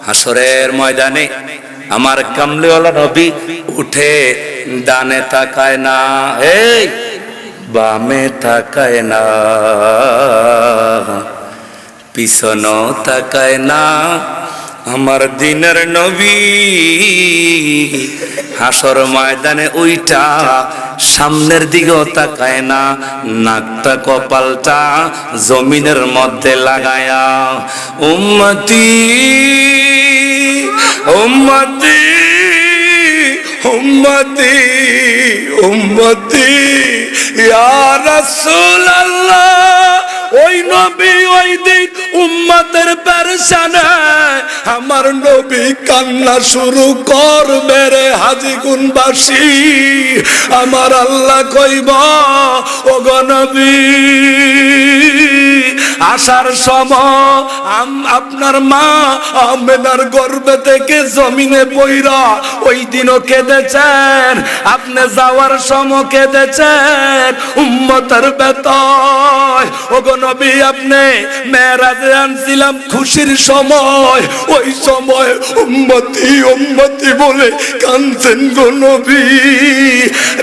হাসরের ময়দানে আমার কামলিওয়ালা নবী উঠে ডানে তাকায় না, এই বামে তাকায় না, পিছনও তাকায় না। আমার দিনের নবী হাসর ময়দানে উইটা সামনের দিকেও তাকায় না, নাকটা কপালটা জমিনের মধ্যে লাগায়া উম্মতি উম্মতি উম্মতি উম্মতি ইয়া রাসূলুল্লাহ। ওই নবী ওই দিন উম্মতের পেরেশানে আমার নবী কান্না শুরু করবে রে হাজীগুনবাসী। আমার আল্লাহ কইব ওগো নবী আসার সময় আপনার মা আমেনার গর্ভে থেকে জমিনে পইরা ওই দিনও কেঁদেছেন, আপনি যাওয়ার সময় কেঁদেছেন উম্মতের বেতায়। ওগো নবী আপনি মেরাজে আনছিলাম খুশির সময়, ওই সময় উম্মতি উম্মতি বলে কাঁদছেন গো নবী।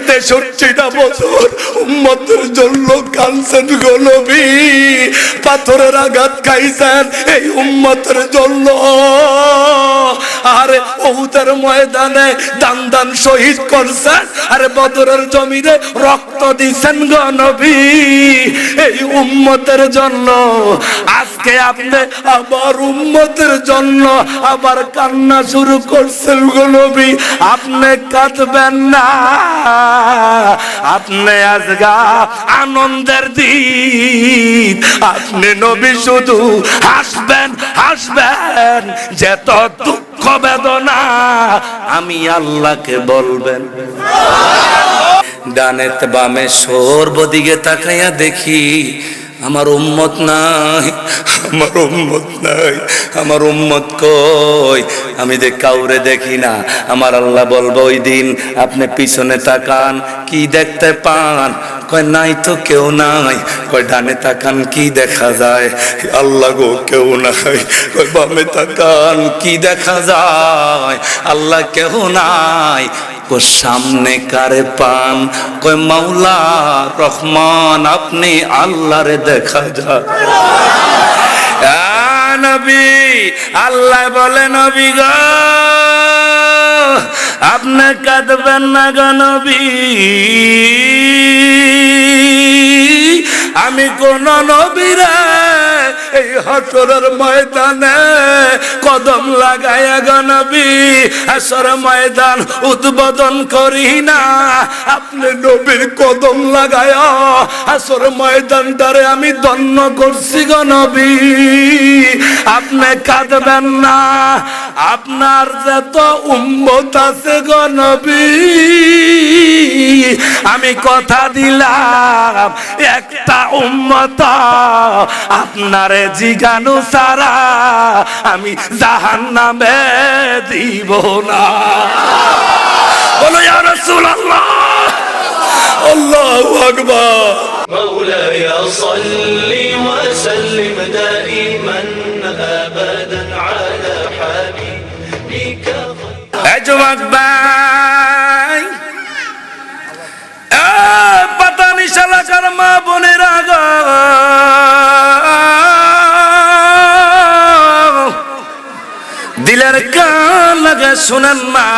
63টা বছর উম্মতের জন্য কাঁদছেন গো নবী। পাথরের আঘাত খাইছেন এই উম্মতের জন্য। আরে উহুদের ময়দানে দান দান শহীদ করছেন, আরে বদরের জমিনে রক্ত দিছেন গো নবী এই উম্মতের জন্য। আজকে আপনি আবার উম্মতের জন্য আবার কান্না শুরু করছেন গো নবী। আপনি কাঁদবেন না, আপনি আজগা আনন্দের দিন, আপনি নবী শুধু হাসবেন হাসবেন, যত দুঃখ বেদনা আমি আল্লাহকে বলবেন। ডানে বামে সর্বদিকে তাকাইয়া দেখি আমার উম্মত নাই, আমার উম্মত নাই, আমার উম্মত কই? আমি কাউরে দেখি না। আমার আল্লাহ বলবো ওই দিন আপনি পিছনে তাকান, কি দেখতে পান? কয় নাই তো কেউ নাই। কয় ডানে তাকান, কি দেখা যায়? আল্লাহ গো কেউ নাই। কয় বামে তাকান, কি দেখা যায়? আল্লাহ কেউ নাই। সামনে কারে পান? কয় মাওলা রহমান আপনি আল্লাহরে দেখা যায়। নবী আল্লাহ বলে নবী গো আপনি কাঁদবেন না গো নবী, আমি কোন নবীরে এই হাসরের ময়দানে কদম লাগায়া গো নবী হাসর ময়দান উদ্বোধন করি না। আপনি নবীর কদম লাগায়া হাসর ময়দানটারে আমি ধন্য করছি গো নবী। আপনি কাঁদবেন না, আপনার যত উম্মত আছে গো নবী আমি কথা দিলাম একটা উম্মত আপনারে জিগানু সারা আমি জাহান্নামে দিব না। বলো ইয়া রাসূলুল্লাহ, আল্লাহু আকবার। مولاي صل وسلم دائما ابدا على حبيبك যুবক ভাই, পাতানি শালাকার মা বোনেরা গো, দিলের কান লাগে শুনেন না।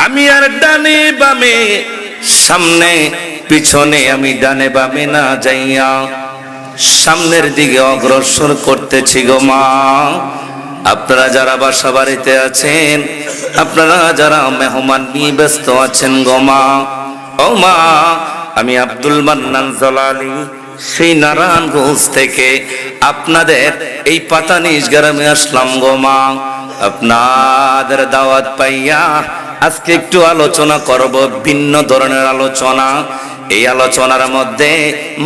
আমি আর ডানে বামে সামনে পিছনে আমি ডানে বামে না যাইয়া সামনের দিকে অগ্রসর করতেছি গো মা। আপনারা যারা বাসা বাড়িতে আছেন, আপনারা যারা মেহমান নিয়ে ব্যস্ত আছেন গো মা, ও মা আমি আব্দুল মান্নান জালালি সেই নারায়ণগঞ্জ থেকে আপনাদের এই পাতানিশ গ্রামে আসলাম গো মা। আপনাদের দাওয়াত পাইয়া আজকে একটু আলোচনা করব, ভিন্ন ধরনের আলোচনা। এই আলোচনার মধ্যে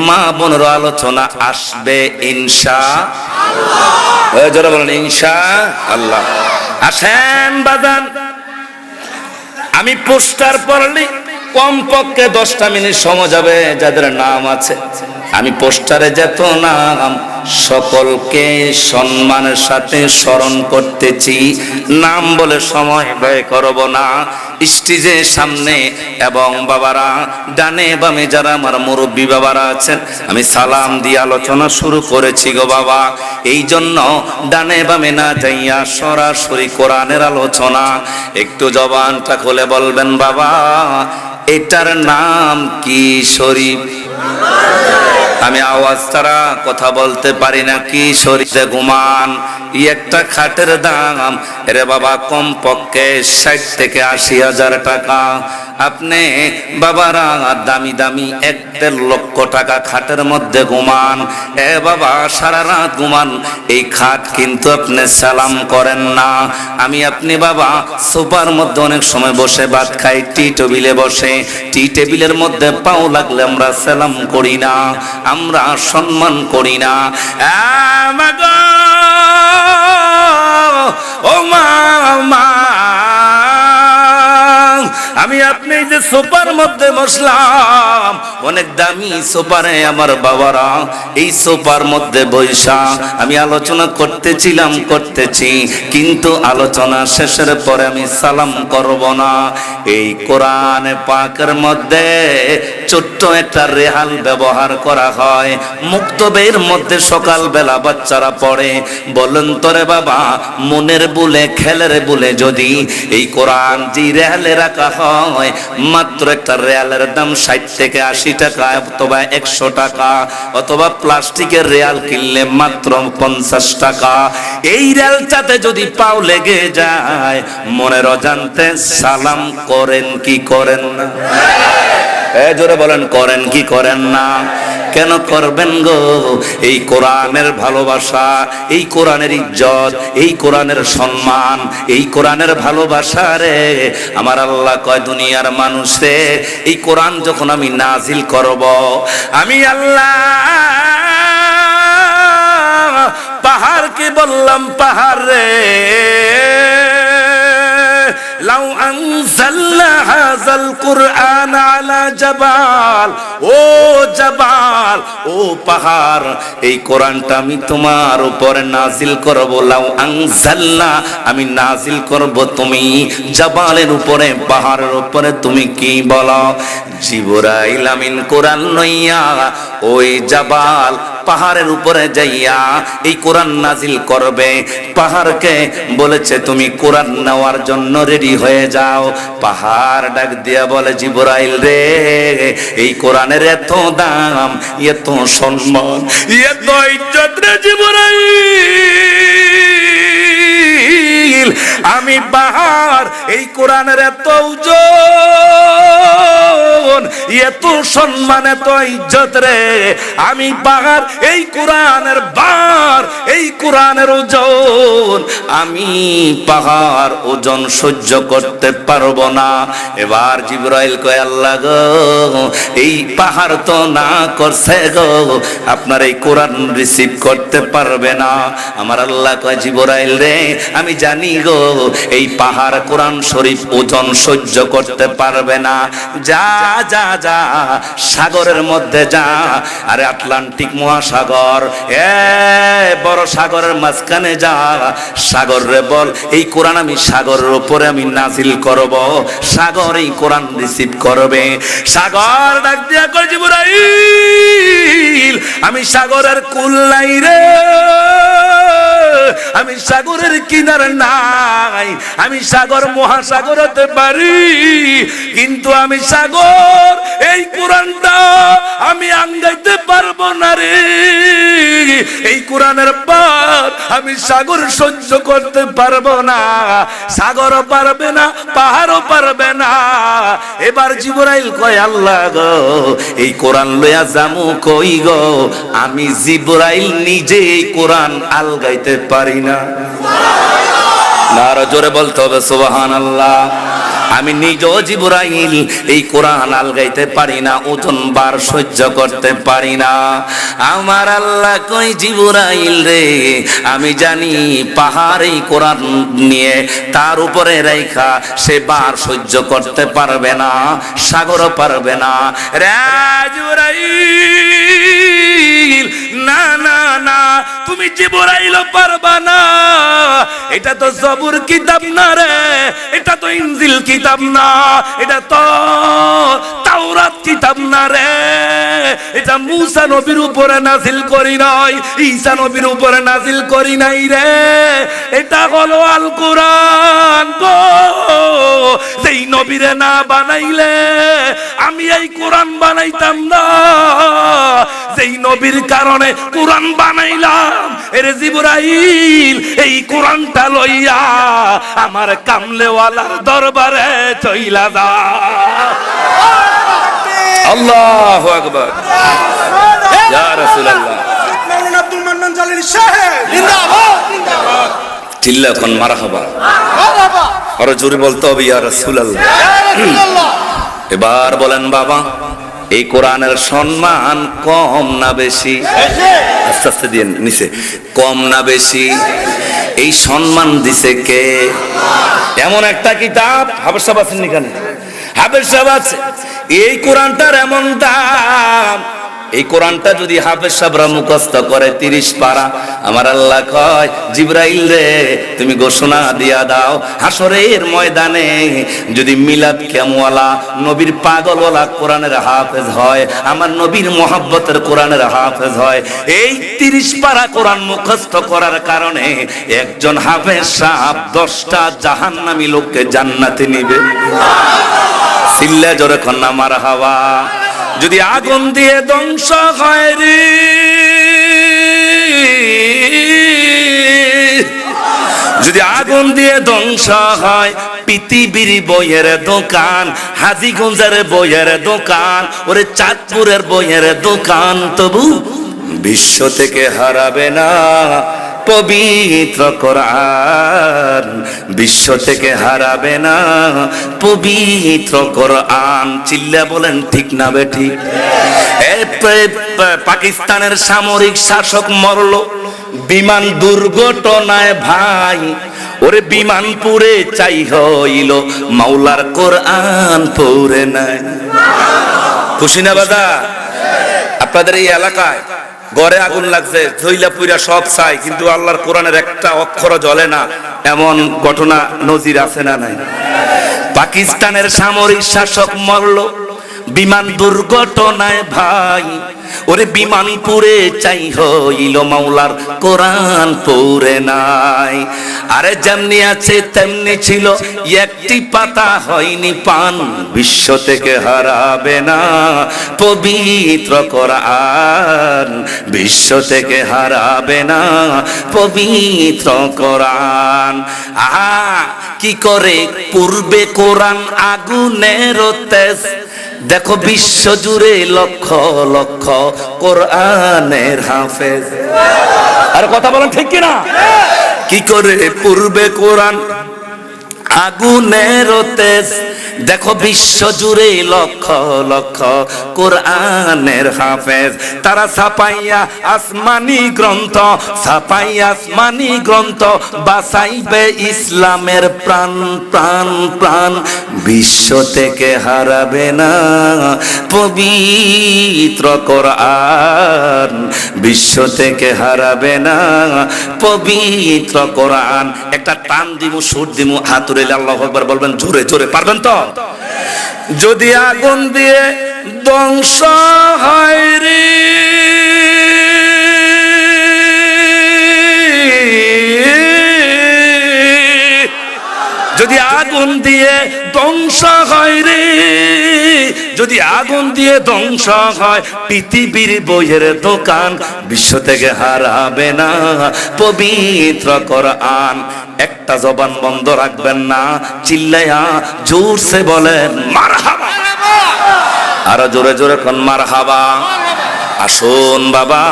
মা বোনের আলোচনা আসবে ইনশাআল্লাহ। যারা বলেন ইনশাআল্লাহ। আসেন বাজান, আমি পোস্টার পড়লি কমপক্ষে 10টা মিনিট সময় যাবে। যাদের নাম আছে আমি পোস্টারে যেত নাম সকলকে সম্মানের সাথে স্মরণ করতেছি, নাম বলে সময় ব্যয় করব না। স্টেজের সামনে এবং বাবারা ডানে বামে যারা আমার মুরব্বী বাবারা আছেন, আমি সালাম দিয়ে আলোচনা শুরু করেছি গো বাবা। এই জন্য ডানে বামে না যাইয়া সরাসরি কোরআনের আলোচনা। একটু জবানটা খুলে বলবেন বাবা, এটার নাম কি শরীফ? আমি আওয়াজ ছাড়া কথা বলতে পারি না। কি শরীরে ঘুমান, একটা খাটের দাম রে বাবা কম পক্ষে 60 থেকে 80,000 টাকা। আপনি বাবারা দামি দামি 1-1.5 লক্ষ টাকা খাটের মধ্যে ঘুমান, এ বাবা সারা রাত ঘুমান। এই খাট কিন্তু আপনি সালাম করেন না। আমি আপনি বাবা সোফার মধ্যে অনেক সময় বসে ভাত খাই, টি টেবিলে বসে, টি টেবিলের মধ্যে পাও লাগলে আমরা সালাম করি না, আমরা সম্মান করি না। ও মা, আমি আপনি যে সোফার মধ্যে বসলাম, অনেক দামি সোফারে আমার বাবারা এই সোফার মধ্যে বৈশা আমি আলোচনা করতেছি, কিন্তু আলোচনা শেষের পরে আমি সালাম করব না। এই কোরআন পাকের মধ্যে ছোট্ট একটা রেহাল ব্যবহার করা হয়, মুক্তবের মধ্যে সকালবেলা বাচ্চারা পড়ে। বলেন তোরে বাবা, মনের বুলে খেলের বুলে যদি এই কোরআন যে রেহালে রাখা হয়, মাত্র একটা রেয়ালের দাম 60 থেকে 80 টাকা অথবা 100 টাকা, অথবা প্লাস্টিকের রেয়াল কিনলে মাত্র 50 টাকা। এই রেয়ালটাতে যদি পাও লেগে যায়, মনের অজান্তে সালাম করেন কি করেন না? জোরে বলেন, করেন কি করেন না? কেন করবেন গো? এই কোরআনের ভালোবাসা, এই কোরআনের ইজ্জত, এই কোরআনের সম্মান, এই কোরআনের ভালোবাসা রে আমার আল্লাহ কয় দুনিয়ার মানুষ রে, এই কোরআন যখন আমি নাজিল করব, আমি আল্লাহ পাহাড়কে বললাম, পাহাড় রে লাউ আনজালনা হাযাল কুরআন আলা জাবাল, ও জাবাল, ও পাহাড়, এই কোরআনটা আমি তোমার উপরে নাজিল করব। লাউ আনজালনা, আমি নাজিল করব তুমি জাবালের উপরে, পাহাড়ের উপরে। তুমি কি বলো? জিবরাইল আমিন কোরআন লইয়া ওই জাবাল পাহাড়ের উপরে যাইয়া এই কোরআন নাজিল করবে। পাহাড়কে বলেছে তুমি কোরআন নেওয়ার জন্য রেডি হয়ে যাও। পাহাড় ডাক দিয়া বলে, জিবরাইল রে, এই কোরআনের এত দাম, এত সম্মান, এত ইজ্জত রে জিবরাইল, আমি পাহাড় এই কোরআনের এত ওজন, এত সম্মান, এত ইজ্জত রে, আমি পাহাড় এই কোরআনের বার, এই কোরআনের ওজন, আমি পাহাড় ওজন সহ্য করতে পারবো না। এবার জিবরাইল কয়, আল্লাহ গো, এই পাহাড় তো না করছে গো, আপনার এই কোরআন রিসিভ করতে পারবে না। আমার আল্লাহ কয়, জিবরাইল রে, আমি জানি গো এই পাহাড় কোরআন শরীফ ওজন সহ্য করতে পারবে না। যা যা যা সাগরের মধ্যে যা, আরে আটলান্টিক মহাসাগর, বড় সাগরের মাঝখানে যা, সাগর রে বল এই কোরআন আমি সাগরের উপরে আমি নাজিল করব, সাগর এই কোরআন রিসিভ করবে। সাগর ডাক দিয়া কই, জিবরাইল, আমি সাগরের কুল নাই রে, আমি সাগরের কিনার নাই, আমি সাগর মহাসাগর হতে পারি, কিন্তু আমি সাগর এই কোরআনটা আমি আঙ্গাইতে পারবো না রে। এই কোরআনের পার আমি সাগর সহ্য করতে পারবো না, সাগরও পারবে না, পাহাড়ও পারবে না। এবার জিবরাইল কয়, আল্লাহ গো, এই কোরআন লইয়া যামু কই গো? আমি জিবরাইল নিজে এই কোরআন আলগাইতে পারি না। না, আরো জোরে বলতে হবে সুবহানাল্লাহ। আমি নিজেও জিবরাইল এই কোরআন আলগাইতে পারি না, ওজন বার সহ্য করতে পারি না। আমার আল্লাহ কই জিবরাইল রে, আমি জানি পাহাড় এই কোরআন নিয়ে তার উপরে রেখা সে বার সহ্য করতে পারবে না, সাগরও পারবে না। রে জিবরাইল, না না না, তুমি জিবরাইল পারবা না। এটা তো জবুর কিতাব না রে, এটা তো ইনজিল কিতাব না, এটা তো তাওরাত কিতাব না রে। এটা মুসা নবীর উপরে নাজিল করি নাই, ঈসা নবীর উপরে নাজিল করি নাই রে। এটা হলো আল কোরআন গো। সেই নবীরে না বানাইলে আমি এই কোরআন বানাইতাম না। যেই নবীর কারণে কোরআন বানাইলাম, এরে জিবরাইল এই কোরআনটা লইয়া আমার কামলেওয়ালার দরবারে চইলা যা। আল্লাহু আকবার, ইয়া রাসূলুল্লাহ। মাওলানা আব্দুল মান্নান জালালী সাহেব জিন্দাবাদ, জিন্দাবাদ। চিল্লা এখন মারহাবা, মারহাবা। আরো জোরে বলতে হবে ইয়া রাসূলুল্লাহ। এবার বলেন বাবা, এই কোরআনের সম্মান কম না বেশি? আস্তে আস্তে দিয়ে নিচে, কম না বেশি? এই সম্মান দিছে কে? এমন একটা কিতাব, হাফেজ সাহেব আছেন এখানে, হাফেজ সাহেব আছে, এই কোরআনটার এমন দাম। এই কোরআনটা যদি হাফেজ সাহেবরা মুখস্থ করে 30 পারা, আমার আল্লাহ কয় জিবরাইল রে তুমি ঘোষণা দিয়া দাও, হাসরের ময়দানে যদি মিলাদ কেমওয়ালা নবীর পাগলওয়ালা কোরআনের হাফেজ হয়, আমার নবীর মোহাব্বতের কোরআনের হাফেজ হয়, এই 30 পারা কোরআন মুখস্থ করার কারণে একজন হাফেজ সাহেব 10টা জাহান্নামী লোককে জান্নাতে নিবে। সিল্লা জোরে কন্যা মারহাবা। যদি আগুন দিয়ে ধ্বংস হয় রে, যদি আগুন দিয়ে ধ্বংস হয় পৃথিবীর বইয়ের দোকান, হাজীগঞ্জের বইয়ের দোকান, ওরে চাঁদপুরের বইয়ের দোকান, তবু বিশ্ব থেকে হারাবে না পবিত্র কোরআন, বিশ্ব থেকে হারাবে না পবিত্র কোরআন। চিল্লা বলেন ঠিক না বেঠিক? পাকিস্তানের সামরিক শাসক মরল বিমান দুর্ঘটনায় ভাই, ওরে বিমান পুড়ে চাই হইল মাওলার কোরআন পড়ে নাই। খুশি না বাজা? আপনাদের এই এলাকায় ঘরে আগুন লাগছে, ঝইলা পুইরা সব চাই, কিন্তু আল্লাহর কোরআনের একটা অক্ষর জ্বলে না, এমন ঘটনা নজির আছে না নাই? পাকিস্তানের সামরিক শাসক মরল বিমান দুর্ঘটনায় ভাই, ওরে বিমান পুড়ে চাই হইল মাওলার কোরআন পড়ে নাই। আরে যেমনি আছে তেমনি ছিল, একটি পাতা হয়নি পান, বিশ্ব থেকে হারাবে না পবিত্র কোরআন, বিশ্ব থেকে হারাবে না পবিত্র কোরআন। আহা কি করে পূর্বে কোরআন আগুনের তেজ, দেখো বিশ্ব জুড়ে লক্ষ লক্ষ কোরআনের হাফেজ। আর কথা বলেন ঠিক কিনা? কি করে পূর্বে কোরআন আগুনের তেজ, দেখো বিশ্ব জুড়ে লক্ষ লক্ষ কোরআনের হাফেজ। তারা ছাপাইয়া আসমানি গ্রন্থ, ছাপাইয়া আসমানি গ্রন্থ, বাঁচাইবে ইসলামের প্রাণ প্রাণ প্রাণ, বিশ্ব থেকে হারাবে না পবিত্র কোরআন, বিশ্ব থেকে হারাবে না পবিত্র কোরআন। একটা টান দিব, সুর দিব, হাতুড়ে আল্লাহু আকবার বলবেন জোরে জোরে, পারবেন তো? যদি আগুন দিয়ে ধ্বংস হয় রে, যদি আগুন দিয়ে ধ্বংস হয় রে, যদি আগুন দিয়ে ধ্বংস হয় পৃথিবীর বইয়ের দোকান, বিশ্ব থেকে হারাবে না পবিত্র কোরআন। একটা জবান বন্ধ রাখবেন না, চিল্লায়া জোরসে বলেন মারহাবা, আরো জোরে জোরে কোন মারহাবা। আসুন বাবা,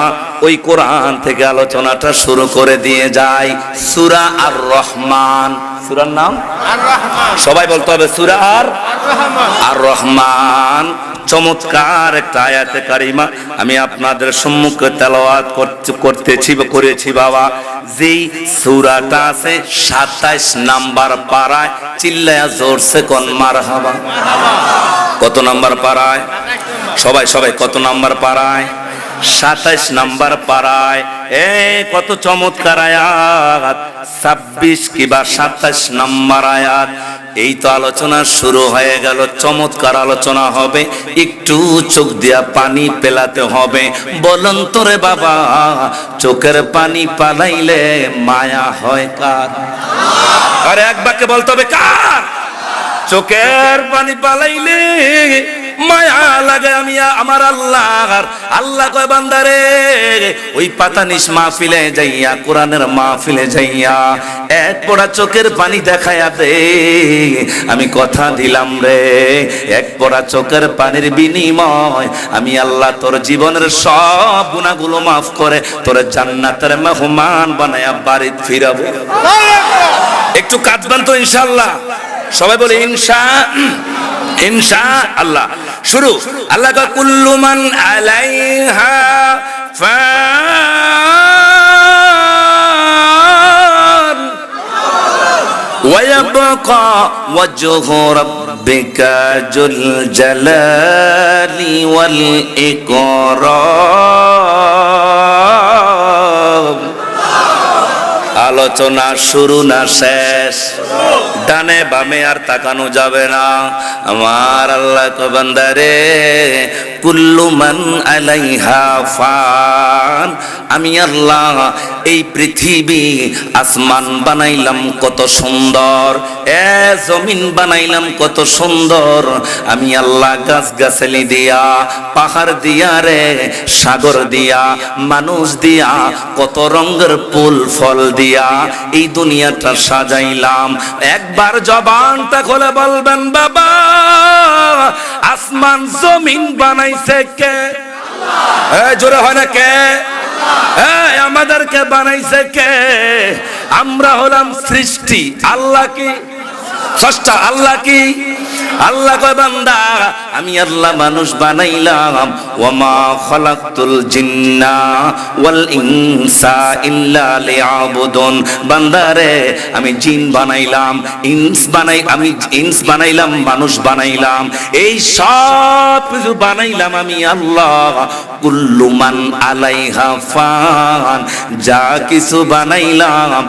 ওই কোরআন থেকে আলোচনাটা শুরু করে দিয়ে যাই। সূরা আর রহমান, সূরার নাম সবাই বলতে হবে, সূরা আর রহমান। চমৎকার একটা আয়াতে কারিমা আমি আপনাদের সম্মুখে তেলাওয়াত করেছি বাবা। যেই সূরাটা আছে 27 নাম্বার পারায়, চিল্লায়া জোরসে কোন মারহাবা। কত নাম্বার পারায়? সবাই কত নাম্বার পারায়? 27 নাম্বার পারায়। কত চমৎকার আয়াত, 26 কিবা 27 নাম্বার আয়াত। এই তো আলোচনা শুরু হয়ে গেল, চমৎকার আলোচনা হবে, একটু চোখ দিয়া পানি পেলাতে হবে। বলুন তো রে বাবা, চোখের পানি পালাইলে মায়া হয় কার? আরে এক বাক্যে বলতে হবে কার? চোখের পানি পালাইলে মায়া লাগে আমি আমার আল্লাহর। আল্লাহ কয় বান্দারে, ওই পাতানিস মাহফিলে যাইয়া, কোরআনের মাহফিলে যাইয়া এক পড়া চোখের পানি দেখায়া দে। আমি কথা দিলাম রে, এক পড়া চোখের পানির বিনিময় আমি আল্লাহ তোর জীবনের সব গুনাহগুলো মাফ করে তোর জান্নাতের মেহমান বানায়া বাড়িতে ফিরাবো। একটু কাঁদবেন তো ইনশাআল্লাহ? সবাই বলে ইনশা আল্লাহ। শুরু। আল্লাহ কা কুল্লু মান আলাইহা ফান ওয়া ইয়াবকা ওয়াজহু রাব্বিকা যুল জালালি ওয়াল ইকরাম। আলোচনা শুরু না শেষ? ডানে বামে আর তাকানো যাবে না। আমার আল্লাহ কো বান্দারে, কুল্লু মান আলাইহা ফান। আমি আল্লাহ এই পৃথিবী আসমান বানাইলাম কত সুন্দর, জমিন বানাইলাম কত সুন্দর। আমি আল্লাহ গাছ গাছালি দিয়া, পাহাড় দিয়া রে, সাগর দিয়া, মানুষ দিয়া, কত রঙের ফুল ফল দিয়া এই দুনিয়াটা সাজাইলাম। একবার জবানটা খুলে বলবেন বাবা, আসমান জমিন বানাইছে কে? জোরে হয় না কে? আমাদেরকে বানাইছে কে? আমরা হলাম সৃষ্টি, আল্লাহ কি স্রষ্টা? আল্লাহ কি? আল্লাহ কয় বান্দা, আমি আল্লাহ মানুষ বানাইলাম। ওয়ামা খালাকতুল জিন্না ওয়াল ইনসা ইল্লা লিয়াবুদুন। বান্দারে, আমি জিন বানাইলাম, আমি ইনস বানাইলাম, মানুষ বানাইলাম, এই সব কিছু বানাইলাম আমি আল্লাহ। কুল্লু মান আলাইহা ফান। যা কিছু বানাইলাম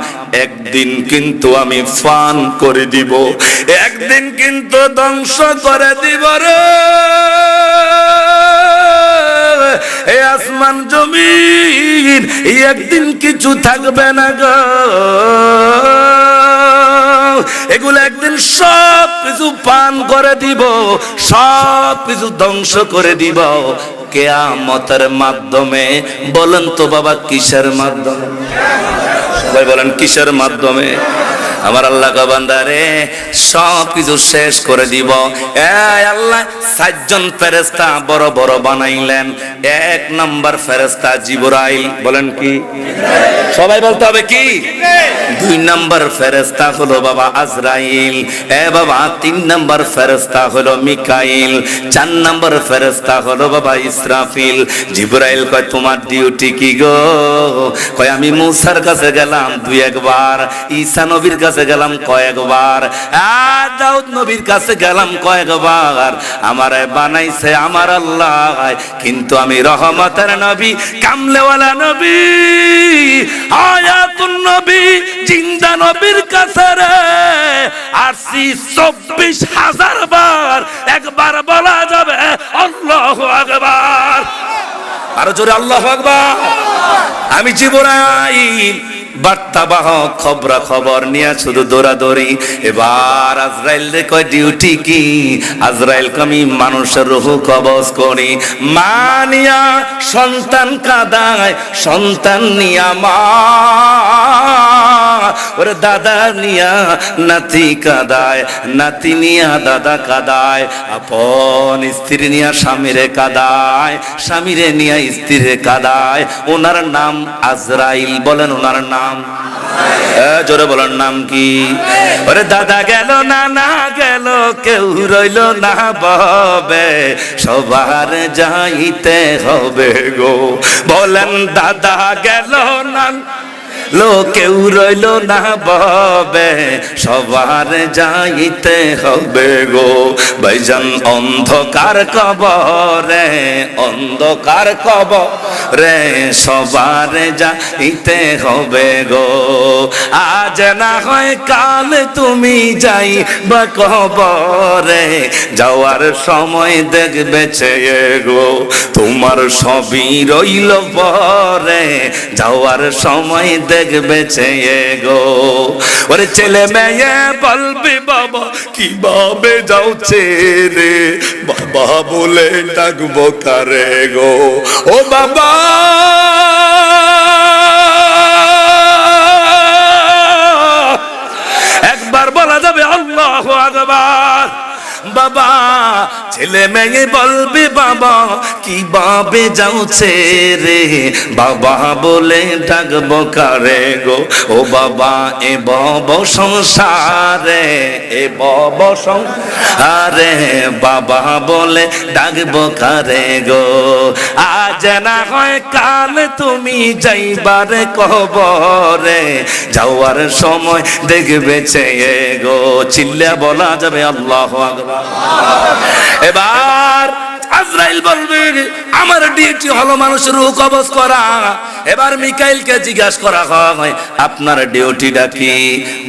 একদিন কিন্তু আমি ফান করে দিব, একদিন কিন্তু ধ্বংস করে দিব রে। এই আসমান জমিন একদিন কিছু থাকবে না গো, এগুলো একদিন সব কিছু পান করে দিব, সব কিছু ধ্বংস করে দিব কিয়ামতের মাধ্যমে। বলেন তো বাবা, কিসের মাধ্যমে? সবাই বলেন কিসের মাধ্যমে? আমার আল্লাহ গো বান্দারে, সব কিছু শেষ করে দিব। আল্লাহ 7 জন ফেরেশতা বড় বড় বানাইলেন। 1 নাম্বার ফেরেশতা জিবরাইল। বলেন কি? সবাই বলতে হবে কি? 2 নাম্বার ফেরেশতা হলো বাবা আজরাইল। বাবা 3 নাম্বার ফেরেশতা হলো মিকাইল। 4 নাম্বার ফেরেশতা হলো বাবা ইসরাফিল। জিবরাইল কয়, তোমার ডিউটি কি গো? কয়, আমি মুসার কাছে গেলাম 2-1 বার, ঈসা নবীর কাছে গেলাম কয়েকবার, দাউদ নবীর কাছে গেলাম কয়েকবার। আমারে বানাইছে আমার আল্লাহ, কিন্তু আমি রহমতের নবী, কামলেওয়ালা নবী, হায়াতুন নবী, জিন্দা নবীর কাছে রে আসি 24,000 বার। একবার বলা যাবে আল্লাহু আকবার। আরো জোরে আল্লাহু আকবার। আমি জিবরাইল বার্তাবাহক, খবরা খবর নিয়ে শুধু দৌড়াদৌড়ি। এবার আজরাইল রে কয়, ডিউটি কি? আজরাইল আমি মানুষের রূহ কবজ করি। মা নিয়া সন্তান কাঁদায়, সন্তান নিয়া মা ওরে দাদা নিয়া নাতি কাদায়, নাতি নিয়া দাদা কাদায়, আপন স্ত্রী নিয়া স্বামীরে কাদায়, স্বামীরে নিয়া স্ত্রীরে কাদায়। ওনার নাম আজরাইল। বলেন ওনার নাম, জোরে বলার নাম কি? ওরে দাদা গেল নানা গেল, কেউ রইল না ববে, সবার যাইতে হবে গো। বলেন দাদা গেল না লো, কেউ রইল না ববে, সবার যাইতে হবে গো। ভাইজান অন্ধকার কবরে, অন্ধকার কবরে সবার যাইতে হবে গো। আজ না হয় কাল তুমি যাই বা কবরে, যাওয়ার সময় দেখবে চেয়ে গো, তোমার সবই রইল পরে, যাওয়ার সময় দেখবে চেয়ে গো। ওরে ছেলে মেয়ে বলবে বাবা কিভাবে যাচ্ছে রে, বাবা বলে ডাকবো কারে গো। ও বাবা একবার বলা যাবে আল্লাহু আকবার। বাবা ছেলে মেয়ে বলবে বাবা কিভাবে যাচ্ছে রে, বাবা বলে ডাকবো কারে গো। ও বাবা এ বব সংসারে, এ বব সংসারে বাবা বলে ডাকবো কারে গো। আজ না হয় কাল তুমি যাইবারে কবরে, যাওয়ার সময় দেখবে চেয়ে গো। চিল্লা বলা যাবে আল্লাহু আকবার। এবার আজরাইল বলবে আমার ডিউটি হলো মানুষের রূহ কবজ করা। এবার মিকাইলকে জিজ্ঞাসা করা হয় আপনার ডিউটিটা কি?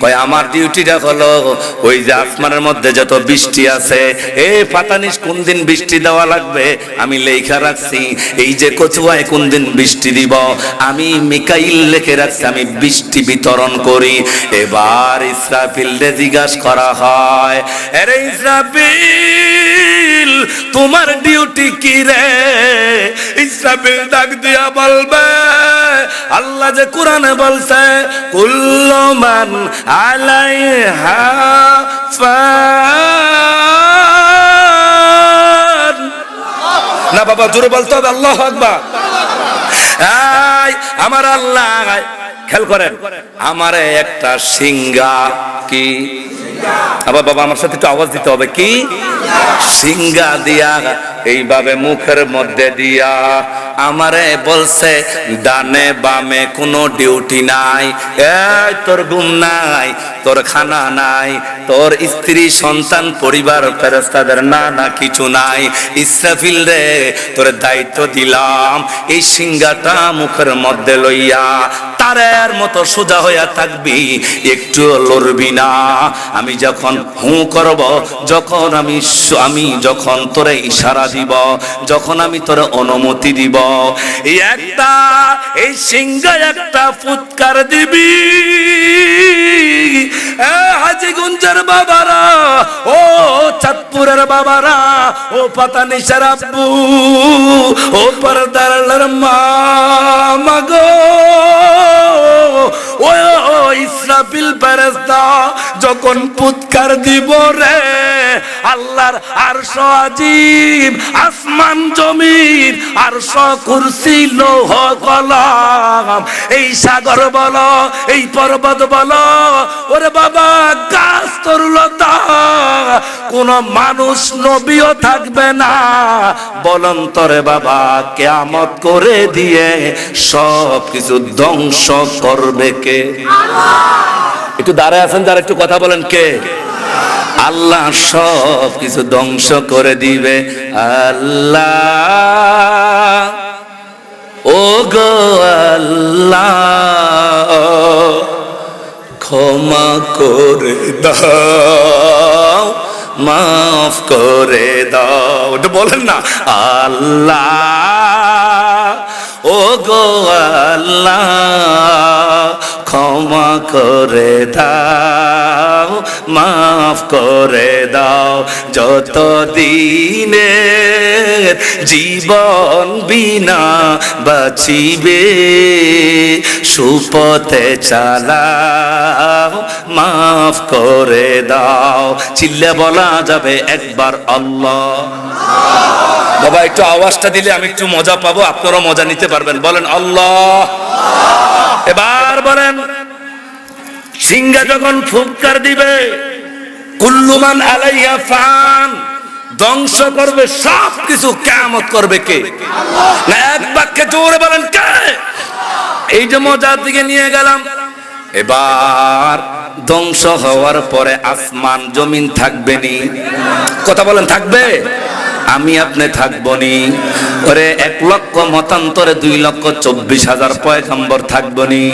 কয় আমার ডিউটিটা হলো ওই যে আসমানের মধ্যে যত বৃষ্টি আছে, এ ফাতানিস কোন দিন বৃষ্টি দেওয়া লাগবে আমি লেখা রাখছি, এই যে কচুয়ায় কোন দিন বৃষ্টি দিব আমি মিকাইল লিখে রাখছি, আমি বৃষ্টি বিতরণ করি। এবার ইসরাফিলকে জিজ্ঞাসা করা হয়, আরে ইসরাফিল তোমার ডিউটি কি রে? ইসরাফিল ডাক দিয়া বলবে আল্লাহ যে কোরআনে বলছে কুল্লু মান আলাইহা ফান। না বাবা জোরে বলতে হবে আল্লাহু আকবার। আমার আল্লাহ খেয়াল করেন, আমারে একটা সিংহা কি আবার বাবা আমার সাথে একটু আওয়াজ দিতে হবে, কি সিংহা দিয়া এইভাবে মুখের মধ্যে দিয়া আমারে বলছে ডানে বামে কোনো ডিউটি নাই, এই তোর ঘুম নাই, তোর খানা নাই, তোর স্ত্রী সন্তান পরিবার ফেরেশতাদের না না কিছু নাই। ইসরাফিল রে তোর দায়িত্ব দিলাম এই সিংহাটা মুখের মধ্যে লইয়া তারের মতো সোজা হইয়া থাকবি, একটু লড়বি না। আমি যখন হু করব, যখন আমি যখন তোরে ইশারা দিব, যখন আমি তোরে অনুমতি দিব, একটা এই সিংহা একটা ফুৎকার দিবি। হাজীগঞ্জের বাবারা, ও চাঁদপুরের বাবারা, ও পাতানিশার আব্বু, ও পর্দার মা মাগো, ও ইসরাফিল ফেরেশতা যখন ফুৎকার দিব রে, আল্লাহর আরশ আজিম, আসমান জমিন, আরশ কুরসি লৌহ কলম, এই সাগর বলো, এই পর্বত বলো, ওরে বাবা গাছ তরুলতা, কোন মানুষ নবীও থাকবে না, বলন্তরে বাবা কিয়ামত করে দিয়ে সব কিছু ধ্বংস করবে কে? একটু দাঁড়ায় আছেন যারা, একটু কথা বলেন কে? আল্লাহ সব কিছু ধ্বংস করে দিবে। আল্লাহ ও গো আল্লাহ ক্ষমা করে দাও, মাফ করে দাও। একটু বলেন না আল্লাহ ও গো আল্লাহ ক্ষমা করে দাও, মাফ করে দাও। যত দিনের জীবন বিনা বাঁচিবে, সুপথে চালাও, মাফ করে দাও। চিল্লে বলা যাবে একবার আল্লাহ। বাবা একটু আওয়াজটা দিলে আমি একটু মজা পাবো, আপনারা মজা নিতে পারবেন। বলেন আল্লাহ। এবার বলেন, সিংহা যখন ফুৎকার দিবে, কুল্লু মান আলাইহা ফান, ধ্বংস করবে সব কিছু, কিয়ামত করবে কে? না এক বাক্যে জোরে বলেন কে? এই যে মজার দিকে নিয়ে গেলাম। এবার ধ্বংস হওয়ার পরে আসমান জমিন থাকবে নি? কথা বলেন থাকবে? আমি আপনি থাকবনি। ওরে 1,00,000 মতান্তরে 2,24,000 পয়গম্বর থাকবনি,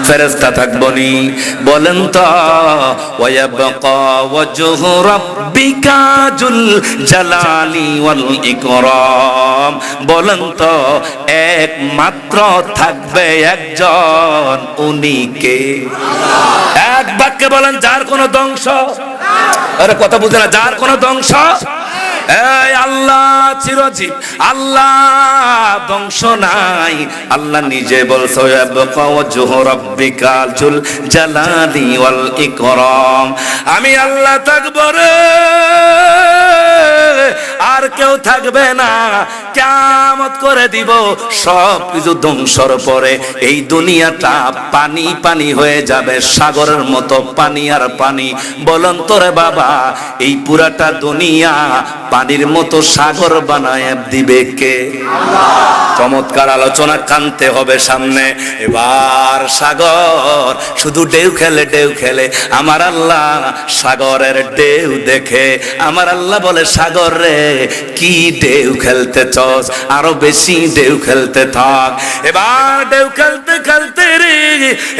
ফেরেশতা থাকবনি। বলেন তো ওয়ায়াবকা ওয়াজহু রাব্বিকা যুল জালালি ওয়াল ইকরাম। বলেন তো একমাত্র থাকবে একজন, উনি কে? এক বাক্যে বলেন, যার কোনো ধ্বংস, আরে কথা বুঝে না, যার কোনো ধ্বংস, এই আল্লাহ চিরজীব, আল্লাহ ধ্বংস নাই। আল্লাহ নিজে বলছে ওয়ায়াবকা ওয়াজহু রাব্বিকা যুল জালালি ওয়াল ইকরাম। আমি আল্লাহ থাকবো রে, আর কেউ থাকবে না। কিয়ামত করে দিব, সব কিছু ধ্বংসর পরে এই দুনিয়াটা পানি পানি হয়ে যাবে, সাগরের মতো পানি আর পানি। বলুন তোরে বাবা, এই পুরাটা দুনিয়া পানির মতো সাগর বানায় দিবে কে? চমৎকার আলোচনা কানতে হবে সামনে। এবার সাগর শুধু ঢেউ খেলে, ঢেউ খেলে। আমার আল্লাহ সাগরের ঢেউ দেখে, আমার আল্লাহ বলে সাগর রে কি ঢেউ খেলতে চস, আরো বেশি ঢেউ খেলতে থাক। এবার ঢেউ খেলতে খেলতে রে,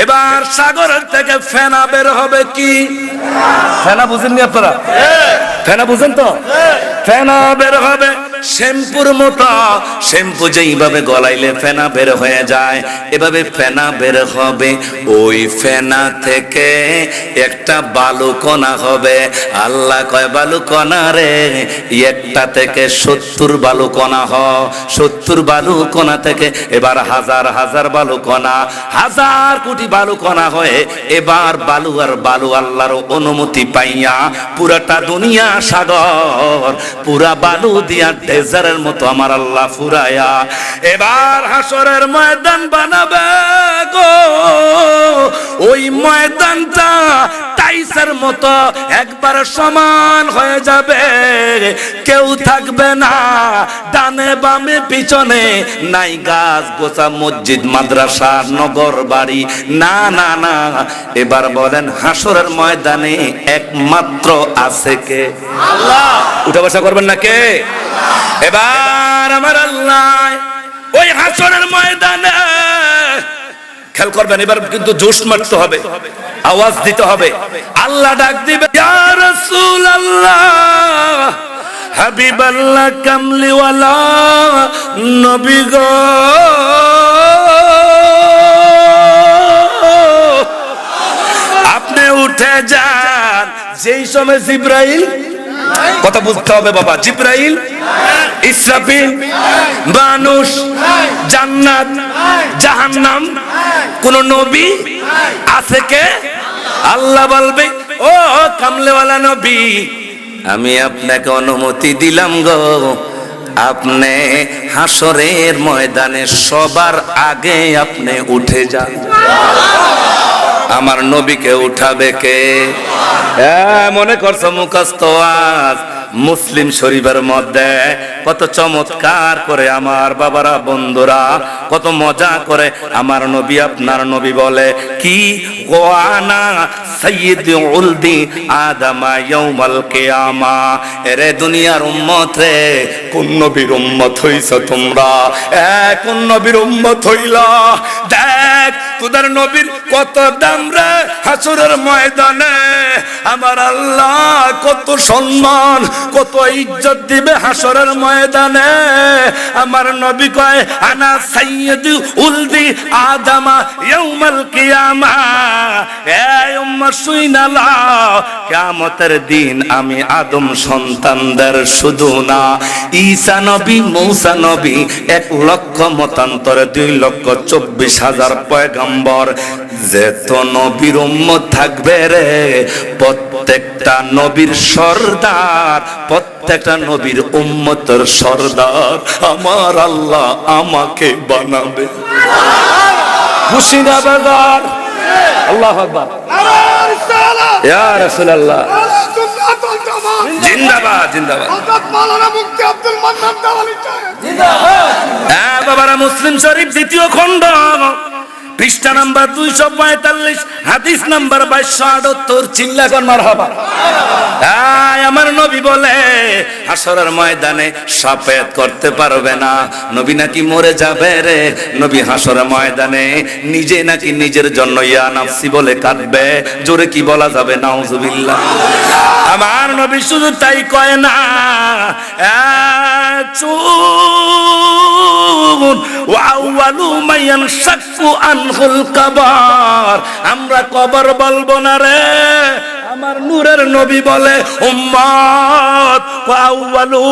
এবার সাগরের থেকে ফেনা বের হবে। কি ফেনা বুঝেননি আপনারা? ফেনা বুঝেন তো? ফেনা বের হবে শ্যাম্পুর মতো। শ্যাম্পু যেইভাবে গলাইলে ফেনা বের হয়ে যায়, এভাবে ফেনা বের হবে। ওই ফেনা থেকে একটা বালুকণা হবে। আল্লাহ কয় বালুকণা রে, একটা থেকে 70 বালুকণা হয়। 70 বালুকণা থেকে এবার হাজার হাজার বালুকণা, 1000 কোটি বালুকণা হয়ে এবার বালু আর বালু আল্লাহর অনুমতি পাইয়া পুরাটা দুনিয়া সাগর, পুরা বালু দিয়া ডেজারের মতো আমার আল্লাহ ফুরায়া এবার হাসরের ময়দান বানাবে গো। ওই ময়দানটা টাইসের মতো একবার সমান হয়ে যাবে, কেউ থাকবে না ডানে বামে পিছনে, নাই গাছ গোছা মসজিদ মাদ্রাসা নগর বাড়ি, না না না। এবার বলেন হাসরের ময়দানে একমাত্র আছে কে? আল্লাহ। উঠা বসা করবেন না কে? এবার আমার আল্লাহ ওই হাসরের ময়দানে, খেয়াল করবেন এবার কিন্তু জোশ মারতে হবে, আওয়াজ দিতে হবে। আল্লাহ ডাক দিবে, ইয়া রাসূলুল্লাহ, হাবিবাল্লাহ, কামলিওয়ালা নবী গো, আপনি উঠে যান। যেই সময় জিবরাইল, কথা বুঝতে হবে বাবা, জিবরাইল, ইসরাফিল, মানুষ, জান্নাত, জাহান্নাম, কোন নবী আছে কে? আল্লাহ বলবে, ও কামলেওয়ালা নবী, আমি আপনাকে অনুমতি দিলাম গো, আপনি হাসরের ময়দানে সবার আগে আপনি উঠে যান। আমার নবীকে উঠাবে কে? মনে করছো মুখস্থ আজ মুসলিম শরীফের মধ্যে কত চমৎকার করে আমার বাবারা বন্ধুরা কত মজা করে আমার নবী আপনার নবী বলে কি, ওয়ানা সাইয়্যিদু উলদি আদামা ইয়াউমাল কিয়ামা। এরে দুনিয়ার উম্মত রে, কোন নবীর উম্মত হইছো তোমরা? কোন নবীর উম্মত হইলা? দেখ তোদের নবীর কত দাম রে হাসরের ময়দানে। আমার আল্লাহ কত সম্মান কত ইজ্জত দিবে হাসরের ময়দানে। আমার নবী কয়, আনা সাইয়্যিদু উলদি আদামা ইয়াউমাল কিয়ামা। এই উম্মত শুইনা লাও, কিয়ামতের দিন আমি আদম সন্তানদের শুধু না, ঈসা নবী, মূসা নবী, 1,00,000 মতান্তরে 2,24,000 পয়গম্বর, যেত নবীর উম্মত থাকবে রে, প্রত্যেকটা নবীর সর্দার, প্রত্যেকটা নবীর উম্মতের সর্দার আমার আল্লাহ আমাকে বানাবে। খুশি না বাজার? আল্লাহু আকবার, ইয়া রাসূলুল্লাহ, জিন্দাবাদ জিন্দাবাদ। হ্যাঁ বাবারা, মুসলিম শরীফ 2য় খণ্ড, পৃষ্ঠা নাম্বার 245, হাদিস নাম্বার 2278। চিল্লা কোন মারহাবা। আমার নবী বলে হাসরের ময়দানে সাফায়াত করতে পারবে না, নবী নাকি মরে যাবে রে। নবী হাসরের ময়দানে নিজে নাকি নিজের জন্য ইয়া নাফসি বলে কাঁদবে। জোরে কি বলা যাবে? নাউজুবিল্লাহ। আমার নবী শুধু তাই কয় না, আমরা কবর বলবো না রে। আমার নূরের নবী বলে উম্মত আউয়ালু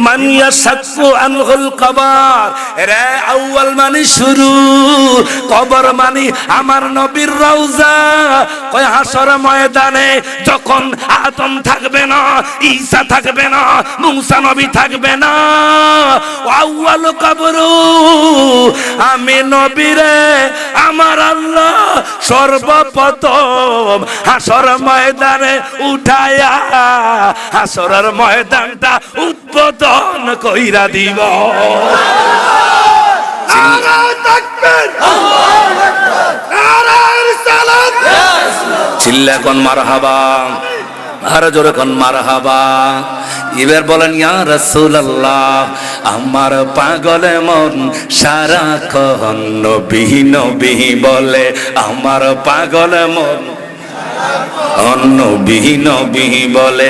মান ইয়াশাক্কু আনহুল কবর, রে আউয়াল মানে শুরু, কবর মানে আমার নবীর রওজা। কয় হাসর ময়দানে যখন আদম থাকবে না, ঈসা থাকবে না, মুসা নবী থাকবে না, আউয়ালু কবরু আমি নবীরে আমার আল্লাহ সর্বপ্রথম হাসর ময়দানে উঠায়া হাসরের ময়দানটা উদ্বোধন কইরা দিব। চিল্লা কোন মারহাবা, আর জোরে কোন মারহাবা। এবার বলেন ইয়া রাসূলুল্লাহ, আমার পাগল মন সারাক্ষণ নবী নবী বলে, আমার পাগল মন নবী নবী বলে।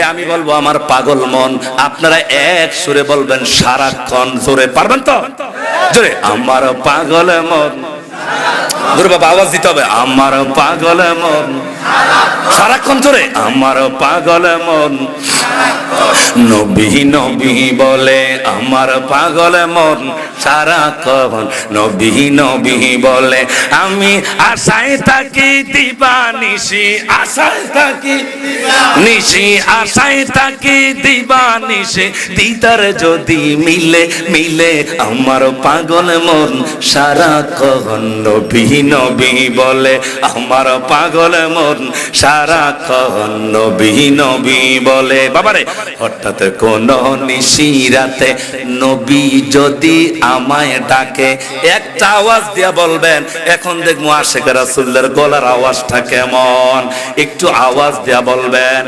আমি বলবো আমার পাগল মন, আপনারা এক সুরে বলবেন সারাক্ষণ। জোরে পারবেন তো? জোরে, আমার পাগল মন। জোরে বাবা, আওয়াজ দিতে হবে। আমার পাগল মন সারাক্ষণ, জোরে, আমার পাগল মন নবী নবী বলে, আমার পাগল মন সারাক্ষণ নবী নবী বলে। আমি আশায় থাকি দিবানিশি, আশায় থাকি নিশি, আশায় থাকি দিবানিশি, দিদার যদি মিলে মিলে আমার পাগল মন সারাক্ষণ নবী নবী বলে, আমার পাগল মন সারাক্ষণ নবী নবী বলে। বাবারে, হঠাৎ কোন নিশিরাতে নবী যদি আমায় ডাকে, একটা আওয়াজ দিয়া বলবেন। এখন দেখবো আশিক রাসূলের গলার আওয়াজটা কেমন, একটু আওয়াজ দিয়া বলবেন।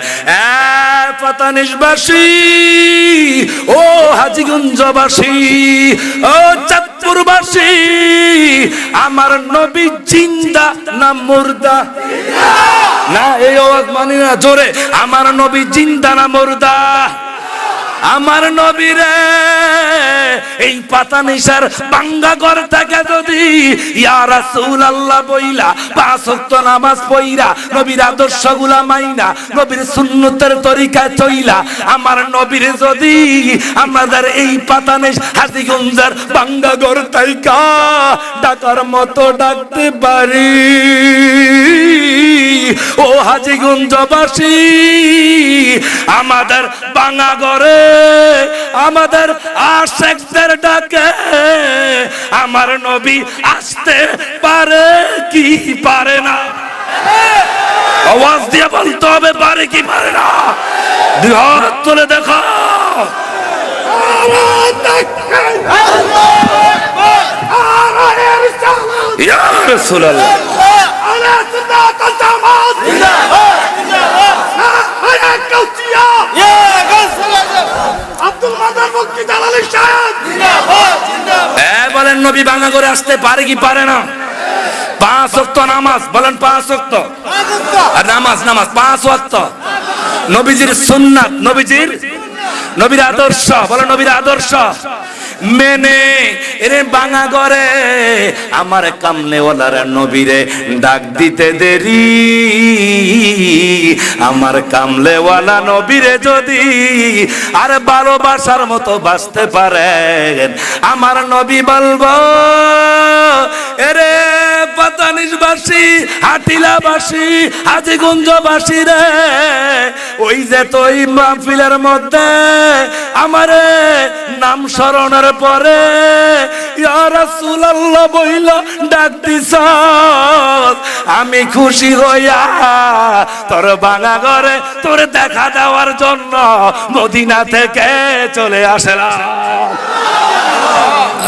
পাতানিশবাসী, ও হাজীগঞ্জবাসী, ও চাঁদপুরবাসী, আমার নবী জিন্দা না মুর্দা? না, এই আওয়াজ মানি না। জোরে, আমার নবী জিন্দা না মুর্দা? আমার নবীরে এই পাতানিশার বাঙ্গা ঘর থেকে যদি ইয়া রাসূলুল্লাহ বইলা 5 ওয়াক্ত নামাজ পড়া, নবীর আদর্শগুলা মাইনা, নবীর সুন্নতের তরিকায় চইলা, আমার নবীর যদি আমাদের এই পাতানিশ হাজীগঞ্জের বাঙ্গা ঘর থেকে ডাকার মতো ডাকতে পারি, ও হাজীগঞ্জবাসী, আমাদের বাঙ্গা ঘরে আমাদের আশিকদের ডাকে আমার নবী আসতে পারে কি পারে না? আওয়াজ দিয়ে বলতে হবে, পারে কি পারে না? দুই হাত তুলে দেখো। ইয়া রাসূলুল্লাহ, বলেন নবী বাংলা করে আসতে পারে কি পারে না? 5 ওয়াক্ত নামাজ, বলেন 5 ওয়াক্ত নামাজ, নামাজ 5 ওয়াক্ত, নবীজির সুন্নাত, নবীর আদর্শ, বলেন নবীর আদর্শ মেনে এরে বাঙা করে আমার কামনে ওলার নবীরে ডাক দিতে দেরি, আমার কামলেওয়ালা নবীরে যদি আর ভালোবাসার মতো বাঁচতে পারেন, আমার নবী বলবো, এরে পাতানিশবাসী, হাটিলাবাসী, হাজীগঞ্জবাসী রে, ওই যে তুই মাহফিলের মধ্যে আমারে নাম স্মরণের পরে ইয়া রাসূলুল্লাহ বইলা ডাক দিছ, আমি খুশি হইয়া তোর ভাঙা ঘরে তোর দেখা দেওয়ার জন্য মদিনা থেকে চলে আসলাম।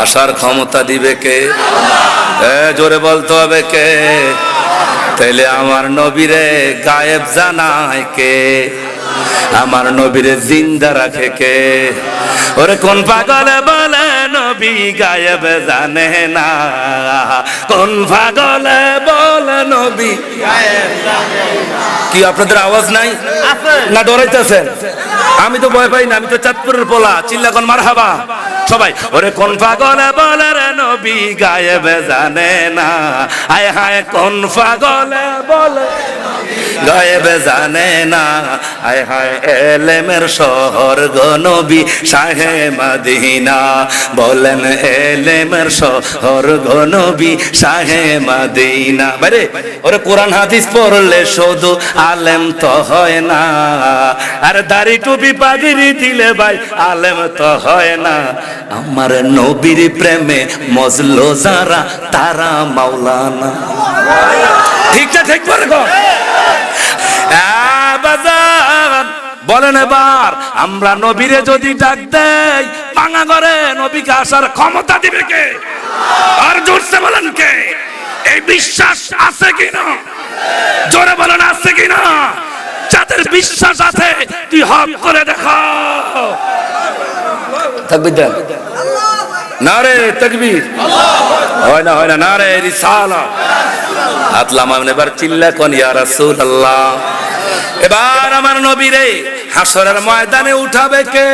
আসার ক্ষমতা দিবে কে? জোরে বলতে হবে কে? তাইলে আমার নবীরে গায়েব জানায় কে? আমার নবীরে জিন্দা রাখে কে? ওরে কোন পাগলে বলে নবী গায়েব জানে না? কোন পাগলে বলে নবী গায়েব জানে না? কি আপনাদের আওয়াজ নাই না ডরাইতেছেন? আমি তো ভয় পাই না, আমি তো চাঁদপুরের পোলা, চিল্লা কোন মারহাবা সবাই। ওরে কোন পাগলে বলে রে নবী গায়েব জানে না? হায় হায় কোন পাগলে বলে গায়েব জানে না? হায় হায় এলেমের শহর গো নবী শাহে মদিনা, বলেন এলেমের শহর গো নবী শাহে মদিনা। বাইরে ওরে কোরআন হাদিস পড়লে শুধু আলেম তো হয় না, আর দাড়ি টুপি পাগড়ি দিলে ভাই আলেম তো হয় না। আমার নবীর প্রেমে মজলো যারা তারা মাওলানা। ঠিকটা ঠিক করে গো বাজার বলেন এবার, আমরা নবীরে যদি ডাক দেই ভাঙা ঘরে নবীকে আসার ক্ষমতা দিবে কে? আর জোরসে বলেন কে? এই বিশ্বাস আছে কিনা? জোরে বলেন আছে কিনা? যাদের বিশ্বাস আছে তুই হক করে দেখা। তাকবীর দেন, নারে তাকবীর, হয় না হয় না, নারে রিসালাত। আতলাম এবার চিল্লা কোন ইয়া রাসূলুল্লাহ। এবার আমার নবীরে হাসরের ময়দানে উঠাবে কে?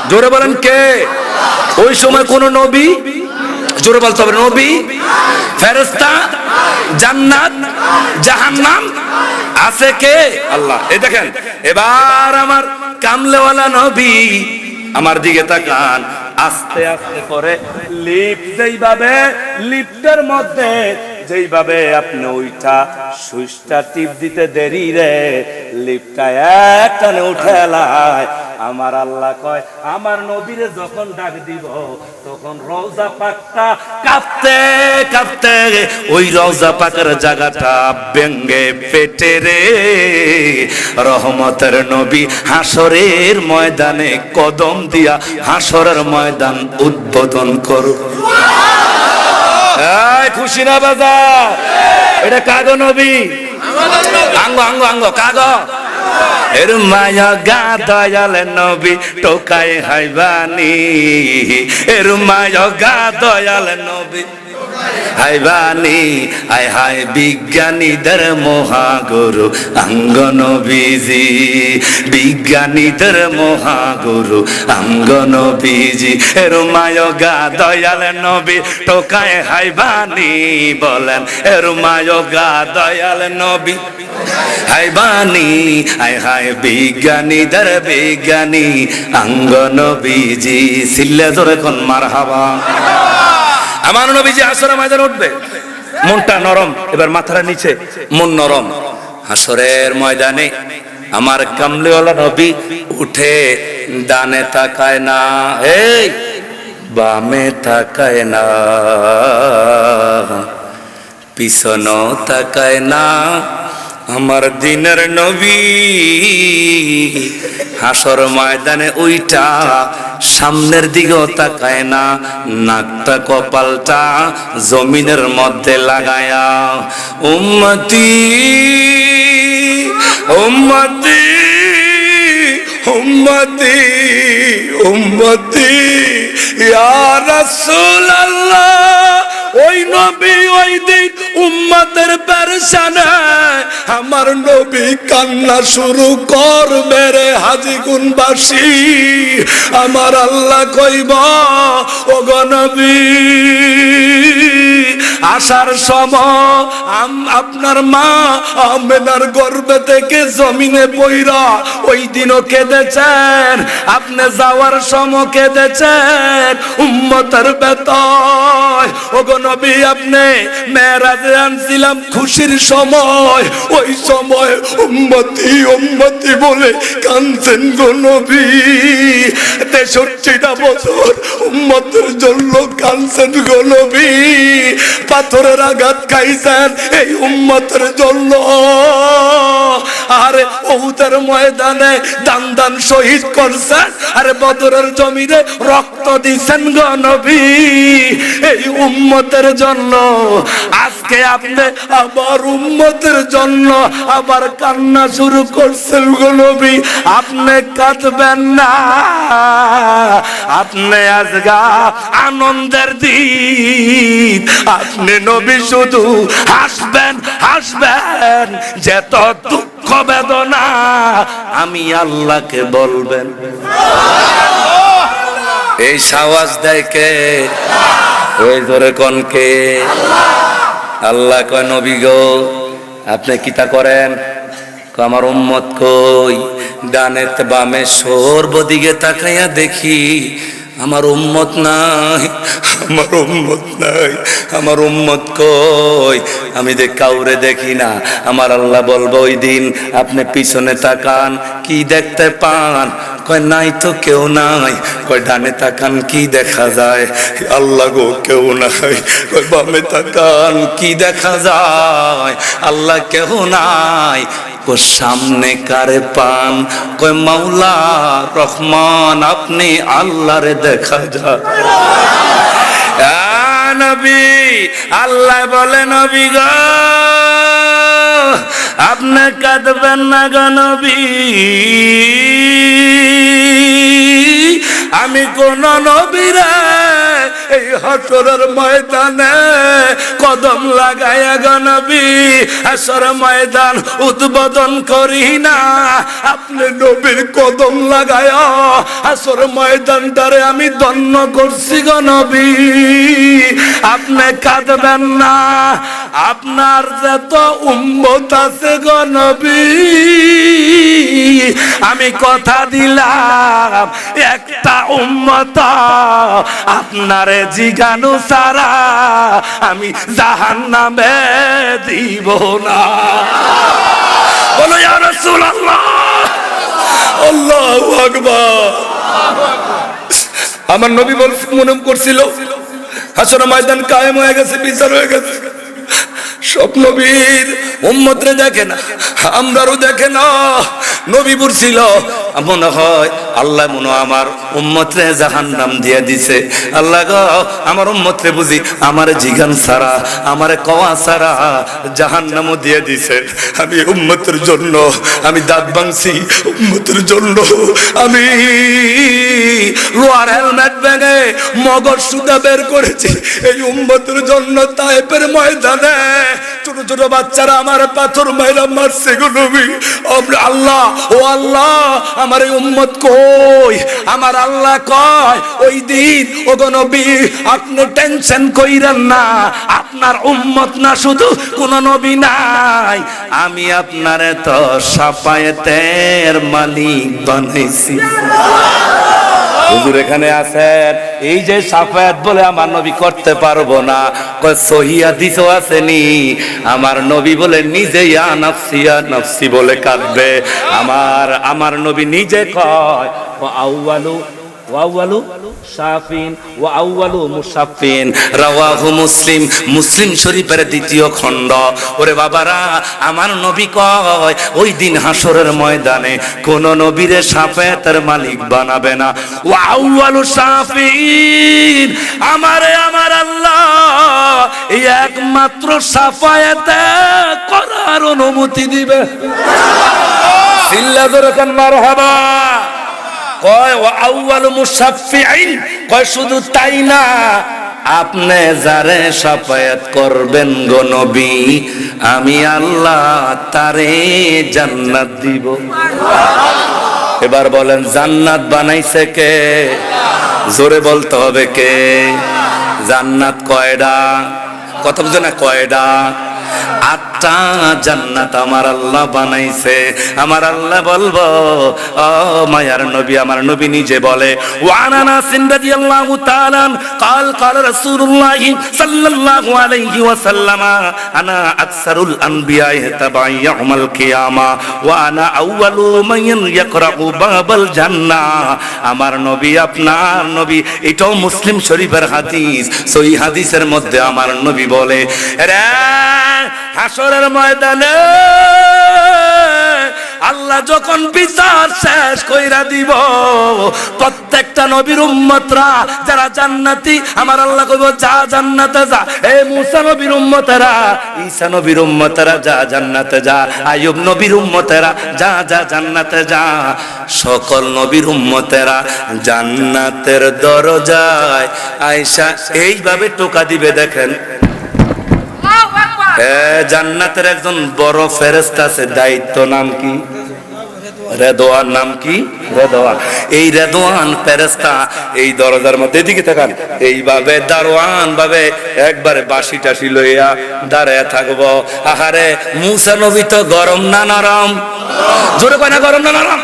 জোরে বলেন কে? ওই সময় কোন নবী, জোরে বলতে হবে, নবী, ফেরেশতা, জান্নাত, জাহান্নাম আছে কে? আল্লাহ। এই দেখেন এবার আমার কামলেওয়ালা নবী আমার দিকে তাকান, আস্তে আস্তে করে লিফট, যেইভাবে লিফটের মধ্যে যেইভাবে আপনি ওইটা সুইচটা টিপ দিতে দেরি রে, লিফটটা একটানে উঠে এলায়। আমার আল্লাহ কয় আমার নবীরে যখন ডাক দিব তখন রওজা পাকটা কাঁপতে কাঁপতে ওই রওজা পাকের জায়গাটা ভেঙে পেটে রে রহমতের নবী হাসরের ময়দানে কদম দিয়া হাসরের ময়দান উদ্বোধন করো। খুশি না বাজার? এটা কাগো নবী, আঙ্গ আঙ্গ আঙ্গ কাগো এর মায়া গা দয়াল নবী টোকাই হাইবানি, এর মায়া গা দয়াল নবী হাইবানি। আয় হায় বিজ্ঞানীদের মহাগুরু অঙ্গ নবীজি, বিজ্ঞানীদের মহাগুরু অঙ্গ নবীজি। এর মায়োগা দয়াল নবী টোকায় হাইবানি, বলেন এর মায়োগা দয়াল নবী হাইবানি। আয় হায় বিজ্ঞানীদের বিজ্ঞানী অঙ্গ নবীজি। সিল্লে ধরে কোন মারহাবা। আমার নবীজি হাসরের ময়দানে উঠবে, মনটা নরম, এবার মাথাটা নিচে, মন নরম। হাসরের ময়দানে আমার কামলিওয়ালা নবী উঠে ডানে তাকায় না, এই বামে তাকায় না, পিছনও তাকায় না। আমার দিনের নবী হাসর ময়দানে ওইটা সামনের দিকেও তাকায় না, নাকটা কপালটা জমিনের মধ্যে লাগায়া উম্মতি উম্মতি উম্মতি উম্মতি ইয়া রাসূলুল্লাহ। ওই নবী ওই দিন উম্মতের পেরেশানে আমার নবী কান্না শুরু করবে রে হাজীগুনবাসী। আমার আল্লাহ কইব ও গো নবী আসার সময় আপনার মা আমেনার গর্ভে থেকে জমিনে পইরা ওই দিনও কেঁদেছেন, আপনি যাওয়ার সময় কেঁদেছেন উম্মতের বেতায়। ওগো নবী আপনি মেরাজে আনছিলাম খুশির সময়, ওই সময় উম্মতি উম্মতি বলে কাঁদছেন গো নবী। 63টা বছর উম্মতের জন্য কাঁদছেন গো নবী। পাথরের আঘাত খাইছেন এই উম্মতের জন্য। আরে উহুদের ময়দানে দান দান শহীদ করছেন, আরে বদরের জমিনে রক্ত দিছেন গো নবী এই উম্মতের জন্য। আজকে আপনি আবার উম্মতের জন্য আবার কান্না শুরু করছেন গো নবী। আপনি কাঁদবেন না, আপনি আজগা আনন্দের দিন। আপনি নবী শুধু হাসবেন হাসবেন, যত দুঃখ বেদনা আমি আল্লাহকে বলবেন। এই সাওয়াজ দেয় কে? ওই ধরে কনকে আল্লাহ কয় নবী গো আপনি কিতা করেন? আমার উম্মত কই? ডানে বামে সর্বদিকে তাকাইয়া দেখি আমার উম্মত নাই, আমার উম্মত নাই, আমার উম্মত কই? আমি কাউরে দেখি না। আমার আল্লাহ বলবো ওই দিন আপনি পিছনে তাকান, কি দেখতে পান? কয় নাই তো কেউ নাই। কয় ডানে তাকান, কি দেখা যায়? আল্লাহ গো কেউ নাই। কয় বামে তাকান, কি দেখা যায়? আল্লাহ কেউ নাই। ও সামনে কারে পান? কয় মাওলা রহমান আপনি আল্লাহরে দেখা যায়। নবী আল্লাহ বলে নবী গো আপনি কাঁদবেন না গো নবী। আমি কোন নবীরে এই হাসরের ময়দানে কদম লাগায়া গো নবী হাসর ময়দান উদ্বোধন করি না। আপনি নবীর কদম লাগায়া হাসর ময়দানটারে আমি ধন্য করছি গো নবী। আপনি কাঁদবেন না, আপনার যত উম্মত আছে গো নবী আমি কথা দিলাম একটা উম্মত আপনারে জিগানু সারা আমি জাহান্নামে দিব না। বলো ইয়া রাসূলুল্লাহ, আল্লাহু আকবার। আমার নবী মনে করছিল হাসর ময়দান কায়েম হয়ে গেছে, বিচার হয়ে গেছে। সব নবীর উম্মতরে দেখে না, আমরারও দেখে না। নবী বলছিল মনে হয় আল্লাহ মনে আমার উম্মতরে জাহান্নাম দিয়ে দিছে। আল্লাহ গো আমার উম্মতরে বুঝি আমার জিগান সারা আমারে কওয়া সারা জাহান্নামও দিয়ে দিছে। আমি উম্মতের জন্য আমি দাঁত ভাঙছি, উম্মতের জন্য আমি লোয়ার হেলমেট ব্যাগে মগজ সুতা বের করেছি এই উম্মতের জন্য। তায়েফের ময়দানে ছোট ছোট বাচ্চারা আমার পাথর মাইরা মারছে গো নবী। আল্লাহ ও আল্লাহ আমার এই উম্মত কই? আমার আল্লাহ কয় ওই দিন ও গো নবী আপনি টেনশন কইরেন না, আপনার উম্মত না শুধু কোন নবী নাই, আমি আপনারে তো শাফায়েতের মালিক বানাইছি। হুজুর এখানে আছেন, এই যে শাফায়াত বলে আমার নবী করতে পারবো না, কয় সহিহ হাদিসও আসেনি আমার নবী বলে নিজে ইয়া নাফসি বলে কাঁদবে। আমার নবী নিজে কয় ওয়াউয়ালু শাফিন ওয়া আউয়ালু মুশাফিন, রাওয়াহু মুসলিম, মুসলিম শরীফের দ্বিতীয় খণ্ড। ওরে বাবারা আমার নবী কয় ওই দিন হাসরের ময়দানে কোন নবীরে শাফায়াতের মালিক বানাবে না। ওয়া আউয়ালু শাফিন, আমার আল্লাহ এই একমাত্র শাফায়াত করার অনুমতি দিবে। চিল্লা ধরে কান মারহাবা। কয় ওয়া আউয়ালু মুশাফফিইন, কয় শুধু তাই না আপনি যারে শাফায়াত করবেন গো নবী আমি আল্লাহ তারে জান্নাত দিব। এবার বলেন জান্নাত বানাইছে কে? জোরে বলতে হবে কে? জান্নাত কয়টা? কথা বুঝো না, কয়টা? 8টা জান্নাত আমার আল্লাহ বানাইছে। আমার আল্লাহ বলবো, ও মায়ার নবী, আমার নবী নিজে বলে, ওয়ান আনাস রাদিয়াল্লাহু তাআলা قال قال رسول الله صلى الله عليه وسلم انا اكثر الانبياء تبعا يوم القيامه وانا اول من يقرأ باب الجنه। আমার নবী, আপনার নবী, এটাও মুসলিম শরীফের হাদিস। সহিহ হাদিসের মধ্যে আমার নবী বলে, রে হাসরের ময়দানে আল্লাহ যখন বিচার শেষ কইরা দিব, প্রত্যেকটা নবীর উম্মতরা যারা জান্নাতি, আমার আল্লাহ কইব, যা জান্নাতে যা। এই মুসা নবীর উম্মতেরা, ঈসা নবীর উম্মতেরা, যা জান্নাতে যা। আইয়ুব নবীর উম্মতেরা, যা যা জান্নাতে যা। সকল নবীর উম্মতেরা জান্নাতের দরজায় আয়েশা এইভাবে টোকা দিবে। দেখেন, জান্নাতের একজন বড় ফেরেশতা আছে, দায়িত্ব নাম কি? রেদওয়ান। নাম কি? রেদওয়ান। এই রেদওয়ান ফেরেশতা এই দরজার মধ্যে, এদিকে তাকান, এইভাবে দারোয়ান ভাবে একবারে বাঁশি টাশি লইয়া দাঁড়ায় থাকবো। আহারে মুসা নবী তো গরম না নরম? জোরে কয় না, গরম না নরম?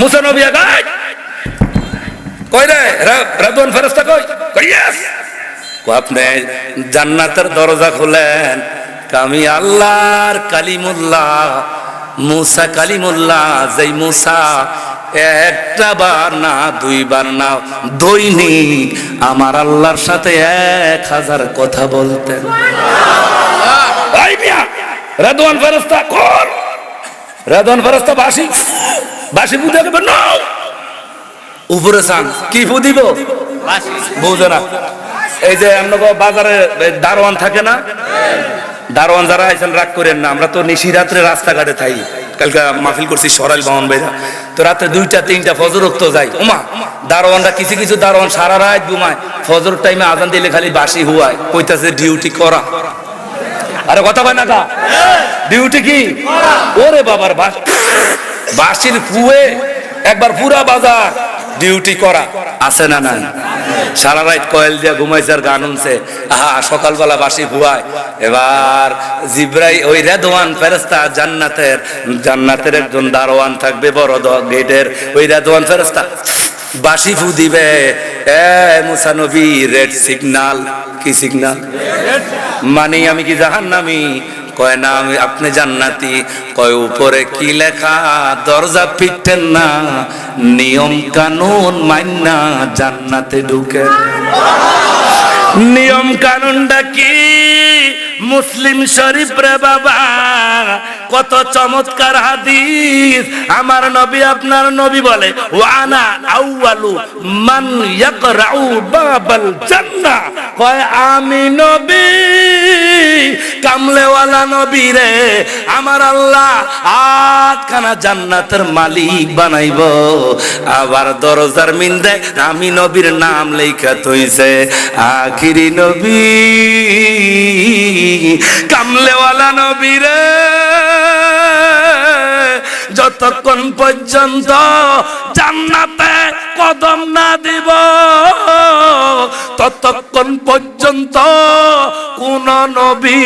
মুসা নবী আগায় কই রে, রেদওয়ান ফেরেশতা কই? কই ইয়েস। আপনি জান্নাতের দরজা খুলেন। আমি আল্লাহর কালিমুল্লাহ মুসা, কালিমুল্লাহ, যেই মুসা একটা বার না, 2 বার না, দৈনিক আমার আল্লাহর সাথে 1000 কথা বলতেন। এই মিয়া, রেদওয়ান ফেরেশতা কোন? রেদওয়ান ফেরেশতা বাঁশি বুঝে দেবেন না, উপরে চান কি বুঝিব বুঝে না। এই যে আমরা বাজারে দারোয়ান থাকে না, দারোয়ান যারা আইছেন রাগ করেন না, আমরা তো নিশি রাত্রে রাস্তাঘাটে থাকি। কালকে মাহফিল করছি সরাইল বাহন ভাইরা, তো রাত্রে 2টা 3টা ফজর রক্ত যায়। ওমা, দারোয়ানরা কিছু কিছু দারোয়ান সারা রাত ঘুমায়, ফজর টাইমে আজান দিলে খালি বাসি হুয়ায়, কইতাছে ডিউটি করা। আরে কথা কয় না কা, ডিউটি কি? ওরে বাবার বাসির ফুয়ে একবার পুরা বাজার ডিউটি করা আছে না নাই? সারা রাত কয়েল দিয়ে ঘুমাইছে আর গান শুনছে, আহা সকালবেলা বাসি হুয়ায়। এবার জিব্রাইল, ওই রেদওয়ান ফেরেশতা জান্নাতের একজন দারোয়ান থাকবে বড় গেটের, ওই রেদওয়ান ফেরেশতা বাসি ফু দিবে। মুসা নবী, রেড সিগন্যাল। কি সিগন্যাল? মানে আমি কি জাহান্নামী? কয় না, আমি আপনি জান্নাতি। কয় উপরে কি লেখা? দরজা পিটেন না, নিয়ম কানুন মাইন্না জান্নাতে ঢুকে। নিয়ম কানুনটা কি? মুসলিম শরীফ রে বাবা, কত চমৎকার হাদিস। আমার নবী, আপনার নবী বলে, ওয়ানা আউয়ালু মান ইয়াকরাউ বাবাল জান্নাহ। কয় আমি নবী, কামলেওয়ালা নবী রে, আমার আল্লাহ 8খানা জান্নাতের মালিক বানাইব। আবার দরজার মিন্দে আমি নবীর নাম লেখা থইছে, আখিরি নবী, কামলেওয়ালা নবী রে। যতক্ষণ পর্যন্ত জান্নাতে কদম না দিব, ততক্ষণ পর্যন্ত কোন নবী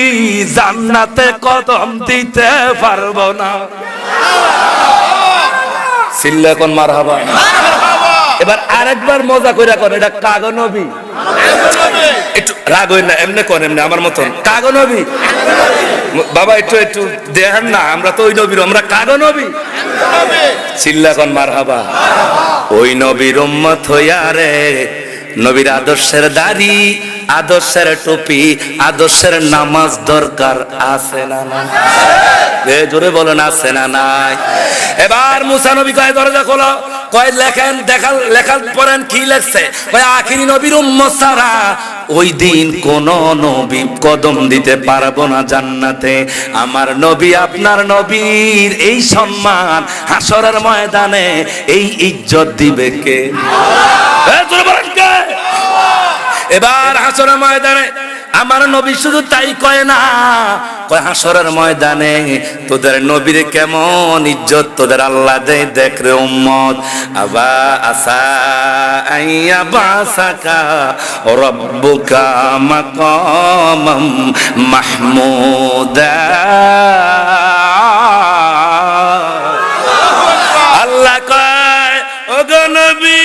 জান্নাতে কদম দিতে পারবো না। চিল্লা কোন মারহাবা। এবার আরেকবার মজা কইরা কোন, এটা কাগো নবী? একটু রাগ হই না, এমনি কোন, এমনি আমার মতন কাগো নবী। বাবা একটু একটু দেখেন না, আমরা তো ওই নবীর, আমরা কাগো নবী। চিল্লা কোন মারহাবা। ওই নবীর উম্মত হইয়া রে, নবীর আদর্শের দাড়ি, আদর্শের টুপি, আদর্শের নামাজ দরকার আছে না নাই? জোরে বলেন, আছে না নাই? এবার মুসা নবী কয় দরজা খোলো। কয় লেখেন, দেখাল লেখা পড়েন, কি লেখছে? কয় আখিরি নবীর উম্মত ছাড়া ওই দিন কোন নবী কদম দিতে পারবো না জান্নাতে। আমার নবী, আপনার নবীর এই সম্মান হাসরের ময়দানে, এই ইজ্জত দিবে কে? এবার হাসরের ময়দানে আমার নবী শুধু তাই কয় না, কয় হাসরের ময়দানে তোদের নবীর কেমন ইজ্জত তোদের আল্লাহ দেয়, দেখ রে উম্মত। আবা আসা আইয়া বাসাকা রব্বুকা মাকামাম মাহমুদা। আল্লাহ কয় ওগো নবী,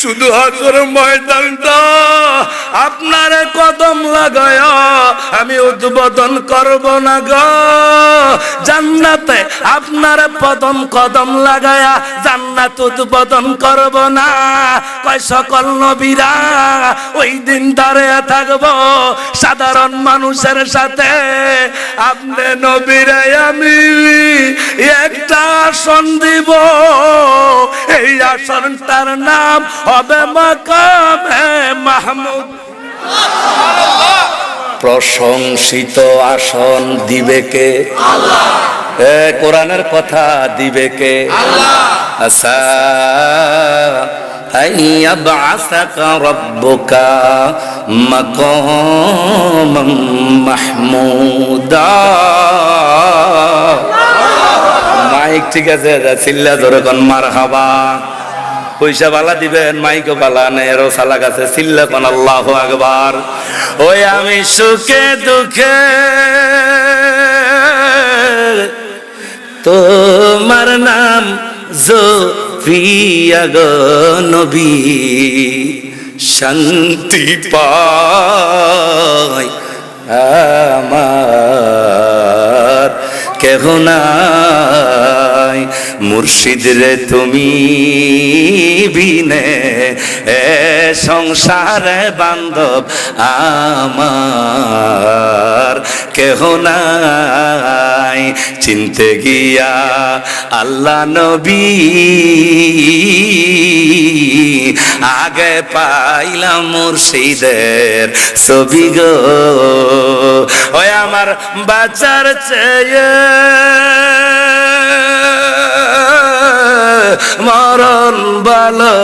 শুধু হাসর ময়দানটা আপনার কদম লাগায় আমি উদ্বোধন করব না গো। জান্নাতে আপনার কদম লাগায়া জান্নাত উদ্বোধন করব না। কয় সকল নবীরা ওই দিন দাঁড়িয়ে থাকবো সাধারণ মানুষের সাথে, আপনি নবীরা আমি একটা আসন দিব, এই আসনটার নাম হবে মাকামে মাহমুদ। প্রশংসিত আসন দিবে কে? আল্লাহ। কোরআনের কথা দিবে কে? আল্লাহ। আসা আইয়া বাসাকা রব্বুকা মাকামাম মাহমুদা। মাইক ঠিক আছে, চিল্লা ধরে কোন মারহাবা। পয়সা বালা দিবেন, মাইকও বালা নেই, এরও চালাক আছে, চিল্লা কোন আল্লাহু আকবার। ওই আমি সুখে দুঃখে তোমার নাম জপিয়া গো নবী, শান্তি পাই আমার কেহ নাই। মুর্শিদ রে তুমি বিনে এ সংসারে বান্ধব আমার কেহ নাই। চিনতে গিয়া আল্লাহ নবী আগে পাইলাম মুর্শিদের ছবি গো। ওই আমার বাচ্চার চেয়ে মরণ ভালো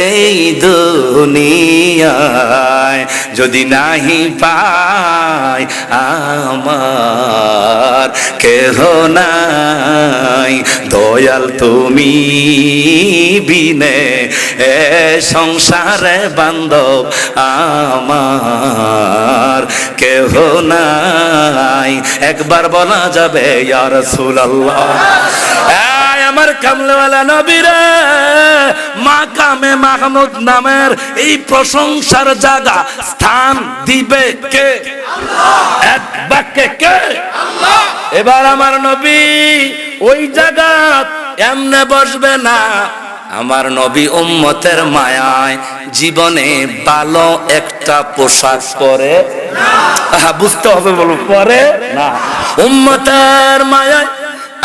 এই দুনিয়ায়, যদি নাহি পাই আমার কেহ নাই। দয়াল তুমি বিনে এ সংসারে বান্ধব আমার কেহ নাই। একবার বলা যাবে ইয়া রাসূলুল্লাহ। আমার কামলেওয়ালা নবীরে মাকামে মাহমুদ নামের এই প্রশংসার জায়গা স্থান দিবে কে? আল্লাহ। এক বাক্যে কে? আল্লাহ। এবার আমার নবী ওই জায়গা এমনে বসবে না, আমার নবী উম্মতের মায়ায় জীবনে ভালো একটা পোশাক পরে না। বুঝতে হবে, বলো পরে না। উম্মতের মায়ায়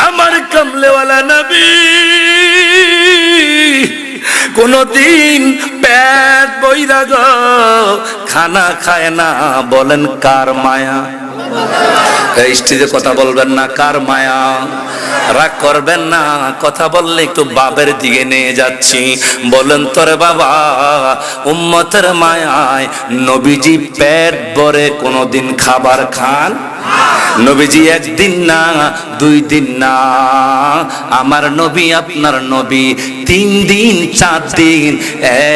আমার কামলেওয়ালা নবী কোনদিন পেট বৈরাগ খানা খায় না। বলেন কার মায়া? এই স্টেজে কথা বলবেন না, কার মায়া? রাগ করবেন না, কথা বললে একটু বাবের দিকে নিয়ে যাচ্ছি। বলেন তোরে বাবা, উম্মতের মায়ায় নবীজি পেট ভরে কোনদিন খাবার খান? নবীজি একদিন না, 2 দিন না, আমার নবী আপনার নবী 3 দিন 4 দিন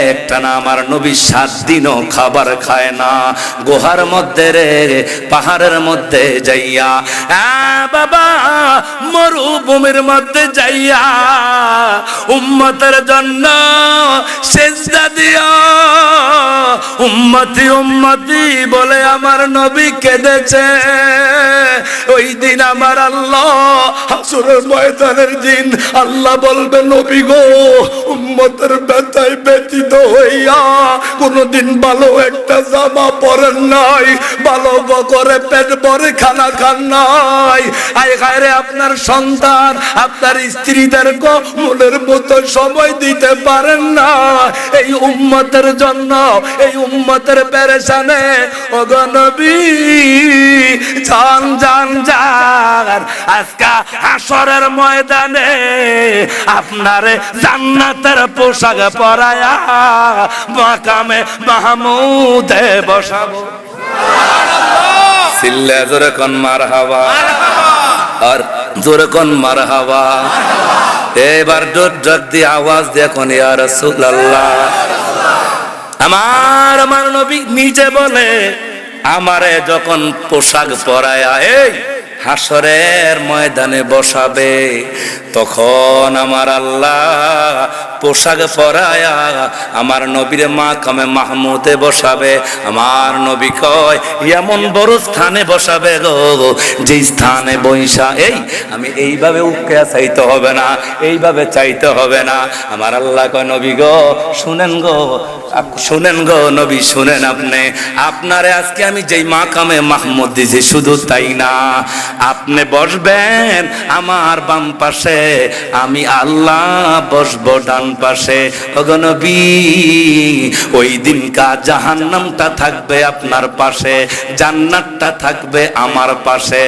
একটা না, আমার নবী 7 দিনও খাবার খায় না। গুহার মধ্যে রে, পাহাড়ের মধ্যে যাইয়া, বাবা মরুভূমির মধ্যে যাইয়া উম্মতের জন্য সেজদা দিয়া উম্মতি উম্মতি বলে আমার নবী কেঁদেছে। ওই দিন আমার আল্লাহ হাসরের ময়দানের দিন আল্লাহ বলবে, নবী গো উম্মতের ব্যথায় ব্যথিত হইয়া কোনদিন ভালো একটা জামা পরেন নাই, ভালো করে পেট ভরে খানা খান নাই। আয় হায়রে আপনার সন্তান আপনার স্ত্রীদেরকে মনের মতো সময় দিতে পারেন না। এই উম্মতের জন্য, এই উম্মতের পেরেশানে ওগো নবী জান জান জান আজকে হাসরের ময়দানে আপনারে জান্নাতের পোশাক পরায়া মাকামে মাহমুদে বসাবো। চিল্লা জোরে কোন মারহাবা, আর জোরে কোন মারহাবা। এবার জোর দিয়ে আওয়াজ দেখুন, ইয়া রাসূলুল্লাহ। আমার নবী নিজে বলে, আমারে যখন পোশাক পরায়া এই হাসরের ময়দানে বসাবে, তখন আমার আল্লাহ পোশাক পরায়া আমার নবীর মাকামে মাহমুদে বসাবে। আমার নবী কয় এমন বড় স্থানে বসাবে গো, যে স্থানে বৈশা এই আমি এইভাবে উঠে চাইতে হবে না, এইভাবে চাইতে হবে না। আমার আল্লাহ কয় নবী গো শুনেন গো, শুনেন গো নবী শুনেন, আপনি আপনারে আজকে আমি যেই মাকামে মাহমুদ দিয়েছি, শুধু তাই না, আপনি বসবেন আমার বাম পাশে, আমি আল্লাহ বসবো ডান পাশে। ওগো নবী ওই দিন কা জাহান্নামটা থাকবে আপনার পাশে, জান্নাতটা থাকবে আমার পাশে।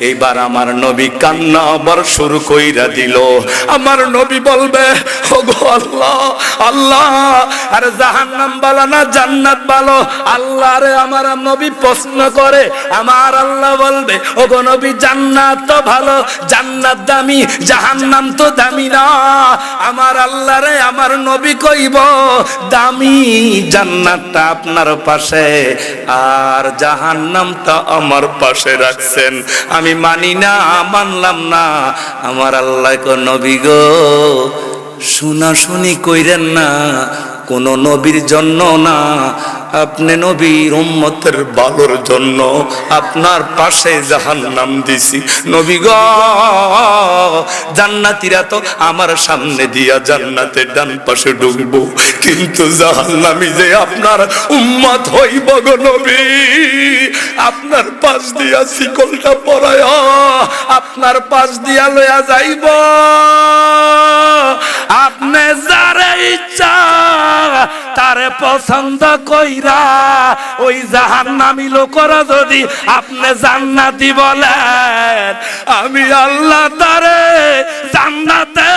এইবার আমার নবী কান্না আবার শুরু কইরা দিল। আমার নবী বলবে ওগো আল্লাহ, আল্লাহ আরে জাহান্নাম ভালো না জান্নাত ভালো? আল্লাহ রে আমার নবী প্রশ্ন করে। আমার আল্লাহ বলবে ওগো নবী জান্নাত তো ভালো, জান্নাত দামি, জাহান্নাম তো দামি না। আমার আল্লাহ রে আমার নবী কইব দামি জান্নাতটা আপনার পাশে আর জাহান্নামটা আমার পাশে রাখছেন, আমি মানি না, মানলাম না। আমার আল্লাহ কো নবী গো শুনাশুনি কইরেন না, কোন নবীর জন্য না, আপনি নবীর উম্মতের ভালোর জন্য আপনার পাশে জাহান্নাম দিছি। নবী গো জান্নাতীরা তো আমার সামনে দিয়া জান্নাতের ডান পাশে ঢুকবো, কিন্তু জাহান্নামী যে আপনার উম্মত হইব গো নবী, আপনার পাশ দিয়া শিকলটা পরায়া আপনার পাশ দিয়া লয়া যাইব। আপনি যারে ইচ্ছা তারে পছন্দ কইরা ওই জাহান্নামী লোকরা যদি আপনি জান্নাতি বলেন, আমি আল্লাহ তারে জান্নাতে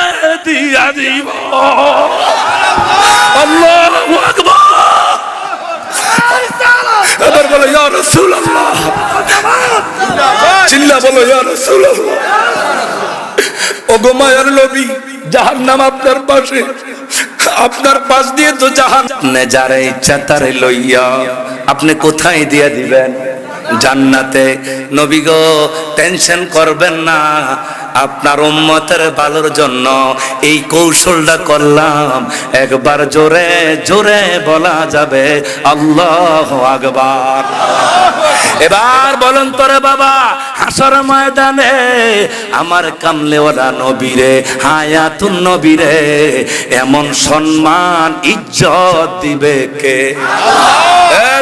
দিয়া দিব। আল্লাহু আকবার। এবার বলো ইয়া রাসূলুল্লাহ, চিল্লা বলো ইয়া রাসূলুল্লাহ। ওগো মায়ার নবী, জাহান্নাম আপনার পাশে, আপনার পাশ দিয়ে তো জাহান্নাম, যারে ইচ্ছা তারে লইয়া আপনি কোথায় দিয়ে দিবেন? জান্নাতে। নবী গো টেনশন করবেন না, আপনার উম্মতের ভালোর জন্য এই কৌশলটা করলাম। একবার জোরে জোরে বলা যাবে আল্লাহু আকবার। এবার বলুন তোরে বাবা, হাসর ময়দানে আমার কামলেওয়ালা নবীরে, হায়াতুন নবীরে এমন সম্মান ইজ্জত দিবে কে?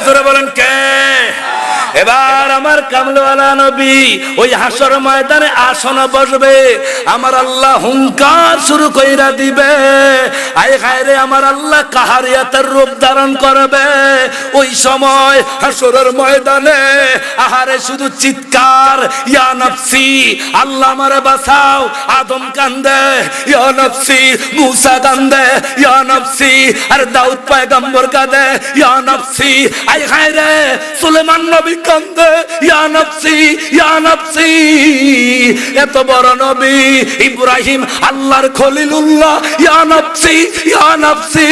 জোরে বলেন কে? এবার আমার কামলেওয়ালা নবী ওই হাসর ময়দানে আসন বসবে, আমার আল্লাহ হুঙ্কার শুরু কইরা দিবে। আয় হায়রে আমার আল্লাহ কাহারিয়াতের রূপ ধারণ করবে। ওই সময় হাসরের ময়দানে আহারে শুধু চিৎকার, ইয়া নফসি, আল্লাহ আমারে বাঁচাও। আদম কান্দে ইয়া নফসি, মুসা কান্দে ইয়া নফসি, আর দাউদ পয়গম্বর কাঁদে ইয়া নফসি। আয় হায়রে সুলেমান নবী কান্দে ইয়া নফসি, ইয়া নফসি। এত বড় নবী ইব্রাহিম আল্লাহর খলিলুল্লাহ, ইয়া নফসি, ইয়া নফসি।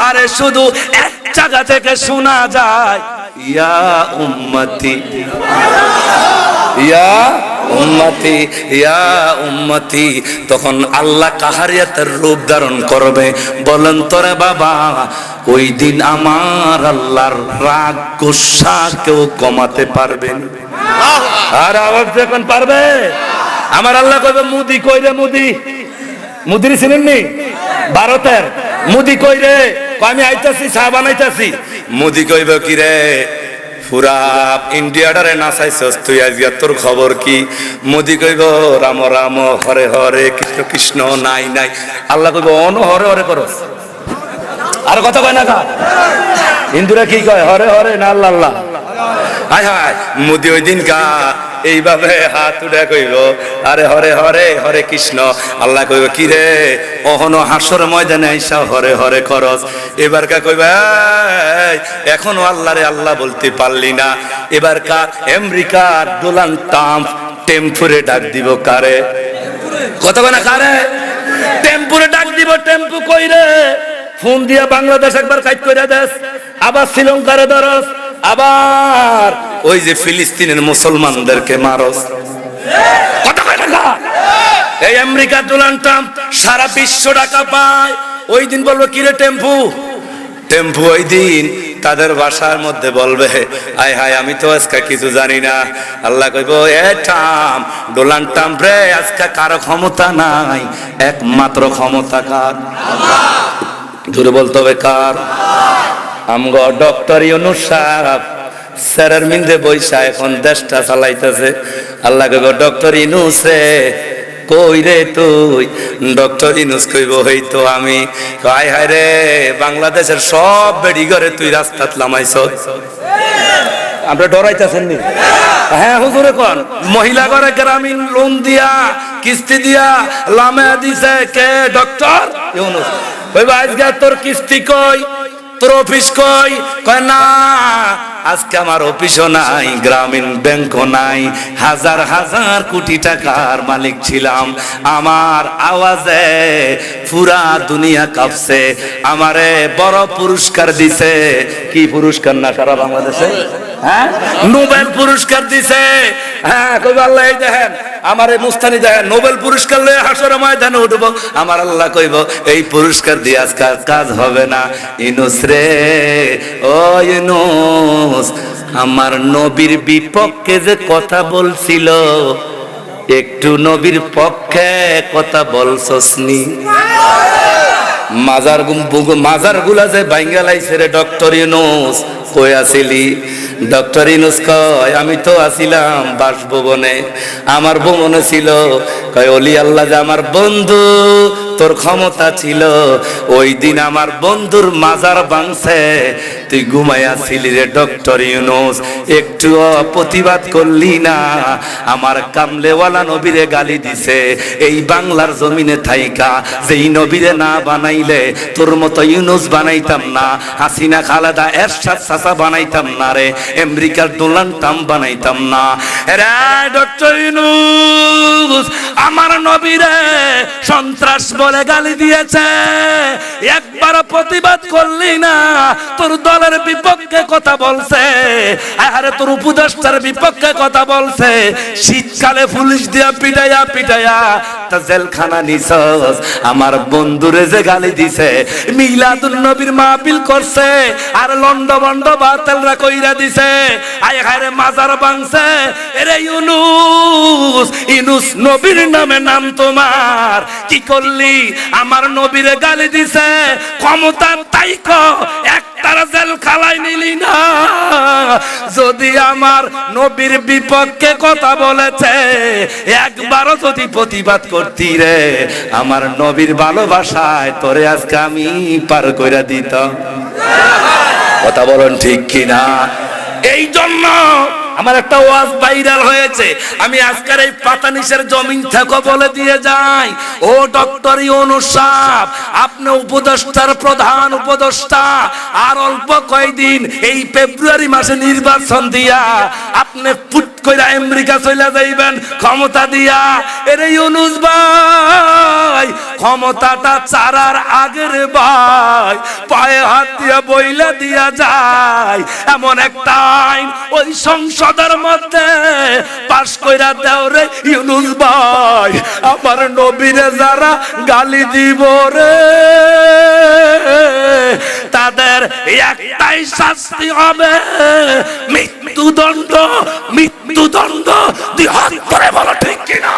আরে শুধু এক জায়গা থেকে শোনা যায় ইয়া উম্মতি, ইয়া উম্মতি, ইয়া উম্মতি। তখন আল্লাহ কাহারিয়াতের রূপ ধারণ করবে। বলেন তোরে বাবা, ওই দিন আমার আল্লাহর রাগ গোসা কেউ কমাতে পারবে না। আর আওয়াজ যখন পারবে, আমার আল্লাহ কইবে মুদি কইরে, মুদি, মুদির চিনেননি? ভারতের মুদি কইরে, আমি আইতাছি চা বানাইতাছি। মুদি কইব কি রে, পুরা ইন্ডিয়াটারে নাচাইছস তুই, আজকে তোর খবর কি? মোদি কইব রাম রাম হরে হরে কৃষ্ণ কৃষ্ণ নাই নাই। আল্লাহ কইব অন হরে হরে করস। আর কথা কয় না কা? হিন্দুরা কি কয়? হরে হরে না আল্লাহ আল্লাহ। হায় হায় মোদি ওই দিন কা এইভাবে হাত উঠে কইব আরে হরে হরে হরে কৃষ্ণ, আল্লাহ কইব কি রে অহনো হাসর ময়দানে আইসা হরে হরে খরচ, এবার কা কইব এখনো আল্লাহরে আল্লাহ বলতে পারলি না। এবার কা আমেরিকার ডোনাল্ড ট্রাম্প টেম্পুরে ডাক দিব কারে, কত না কারে টেম্পুরে ডাক দিব। টেম্পু কই রে, ফোন দিয়া বাংলাদেশ একবার কাজ করে দেস, আবার শ্রীলঙ্কারে ধরস, আবার ওই যে ফিলিস্তিনের মুসলমানদেরকে মারস, কত টাকা এই আমেরিকা ডোনাল্ড ট্রাম্প সারা বিশ্ব টাকা পায়। ওই দিন বলবো কিরে টেম্পু, টেম্পু ওই দিন তাদের ভাষার মধ্যে বলবে আয় হায় আমি তো আজকে কিছু জানি না। আল্লাহ কইব এ ট্রাম্প, ডোনাল্ড ট্রাম্প রে আজকে কারো ক্ষমতা নাই, একমাত্র ক্ষমতা কার? জোরে বলতে হবে কার? আমগো ডক্টর ইউনূস সাহেব স্যারের মিন্দে বইসা এখন দেশটা চালাইতেছে। আল্লাহ কইব ডক্টর ইউনূস রে কই রে তুই? ডক্টর ইউনূস কইব হই তো আমি। হায় হায় রে বাংলাদেশের সব বেড়ি ঘরে তুই রাস্তাত লামাইছ, আমরা ডরাইতেছেন নি? হ্যাঁ হুজুরে কোন মহিলা ঘরে গ্রামীণ লোন দিয়া কিস্তি দিয়া লামে দিছে কে? ডক্টর ইউনূস। কইব আজকে তোর কিস্তি কই, তোর অফিস কই? কয় না আজকে আমার অফিসও নাই, গ্রামীণ ব্যাংকও নাই, হাজার হাজার কোটি টাকার মালিক ছিলাম, আমার আওয়াজে পুরা দুনিয়া কাঁপছে, আমারে বড় পুরস্কার দিছে। কি পুরস্কার না সারা বাংলাদেশে? হ্যাঁ নোবেল পুরস্কার দিছে। হ্যাঁ কইব আল্লাহ এই দেখেন আমার এই মুস্তানি দেখেন নোবেল পুরস্কার লয়ে হাসর ময়দানে উঠবো, আমার আল্লাহ কইব এই পুরস্কার দিয়ে আজকাল কাজ হবে না। ইউনূস রে ও ইউনূস, আমার নবীর বিপক্ষে যে কথা বলছিল একটু নবীর পক্ষে কথা বলছস নি? মাজার গুলা যে ভাঙ্গা লাইছে রে ডক্টর ইউনূস, কই আছিলি? ডক্টর ইউনূস কয় আমি তো আছিলাম বাসভবনে, আমার ভবনে ছিল। কয় ওলি আল্লাহ যে আমার বন্ধু, তোর ক্ষমতা ছিল, ওই দিন আমার বন্ধুর মাজার ভাঙছে, তুই ঘুমাইয়াছিলি রে ডক্টর ইউনূস, একটু প্রতিবাদ করলি না। আমার কামলেওয়ালা নবীরে গালি দিছে এই বাংলার জমিনে থাইকা, যেই নবীরে না বানাইলে তোর মতো ইউনূস বানাইতাম না, হাসিনা খালেদা এরশাদ চাচা বানাইতাম না রে, আমেরিকার ডোনাল্ড ট্রাম্প বানাইতাম না রে। ডক্টর ইউনূস আমার নবীরে সন্ত্রাস বলে গালি দিয়েছে, একবার প্রতিবাদ করলি না, তোর দলের বিপক্ষে কথা বলছে, আরে তোর উপদেষ্টার বিপক্ষে কথা বলছে, শীতকালে পুলিশ দিয়া পিটাইয়া পিটাইয়া তা জেলখানা নিছস। আমার বন্ধুরে যে গালি দিছে, মিলাদুন নবীর মাহফিল করছে আর লন্ড বন্ড বাতেলরা কইরা দিছে, আয় হায়রে মাজার ভাঙছে। এরে ইউনূস, ইউনূস নবীর নামে নাম তোমার, কি করলি? আমার নবীরে গালি দিছে, ক্ষমতা তাইক একটার জেল খালাই নিলি না। যদি আমার নবীর বিপক্ষে কথা বলেছে একবারও যদি প্রতিবাদ করতি রে, আমার নবীর ভালোবাসায় তোরে আজকে আমি পার কইরা দিতাম। কথা বলেন ঠিক কিনা? এই জন্য আমার একটা ওয়াজ ভাইরাল হয়েছে, আমি আজকের এই পাতানিশের জমিন থেকে বলে দিয়ে যাই, ও ডক্টর ইউনূস সাহেব, আপনি উপদেষ্টার প্রধান উপদেষ্টা, আর অল্প কয়দিন এই ফেব্রুয়ারি মাসে নির্বাচন দিয়া আপনি ফুট কইরা আমেরিকা চলে যাইবেন ক্ষমতা দিয়া। এরে ইউনূস ভাই, ক্ষমতাটা চারার আগের ভাই পায়ে হাত দিয়া বইলা দিয়া যায় এমন একটা আইন ওই সংসদের মধ্যে পাশ কইরা দাও রে ইউনূস ভাই, আমার নবীরে যারা গালি দিব রে তাদের একটাই শাস্তি হবে মৃত্যুদণ্ড। মৃত্যুদণ্ড দিয়ে হাত করে বলো ঠিক কিনা,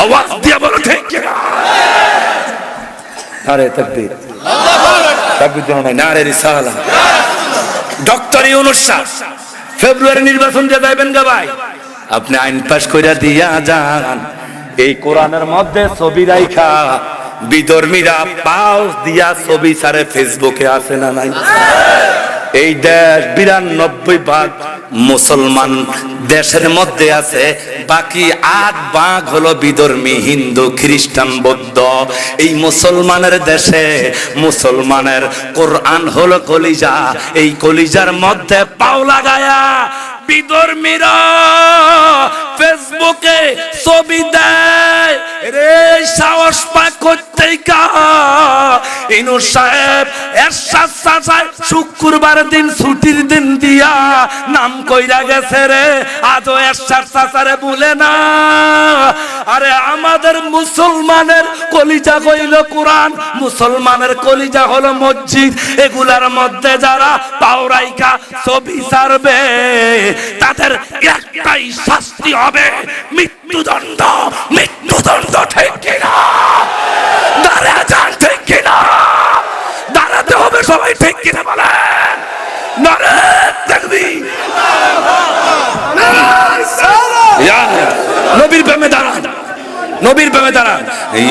আওয়াজ দিয়ে বলো ঠিক কিনা। আরে তাকবীর, তাকবীর জানাই না রে রিসালা। ডক্টর ইউনূস সাহেব ফেব্রুয়ারি নির্বাচন যে যাইবেন গা ভাই, আপনি আইন পাস কইরা দিয়া যান, এই কোরআনের মধ্যে ছবি রাইখা বিধর্মীরা পাউস দিয়া ছবি ছাড়ে ফেসবুকে আছে না নাই? এই দেশ 92% মুসলমান দেশের মধ্যে আছে, বাকি 8 হলো বিধর্মী, হিন্দু, খ্রিস্টান, বৌদ্ধ। এই মুসলমানের দেশে মুসলমানের কোরআন হলো কলিজা, এই কলিজার মধ্যে পাও লাগায়া বিধর্মীরা ফেসবুকে ছবি দেয়। রে সাহস পায় করতেই কা ইনুর সাহেব এরশাদ চাচা শুক্রবার দিন ছুটির দিন দিয়া নাম কইরা গেছে রে, আজও এরশাদ চাচারে বলে না। আরে আমাদের মুসলমানের কলিজা কইল কোরআন, মুসলমানের কলিজা হলো মসজিদ। এগুলার মধ্যে যারা পাওরাইকা ছবি ছাড়বে তাদের একটাই শাস্তি হবে, মৃত্যুদণ্ড। মৃত্যুদণ্ড ঠিক কিনা? দাঁড়া যান ঠিক কিনা? দাঁড়াতে হবে সবাই ঠিক কিনা বলেন? নারে তাকবীর, নবীর প্রেমে দাঁড়ান, নবীর প্রেমে দাঁড়ান।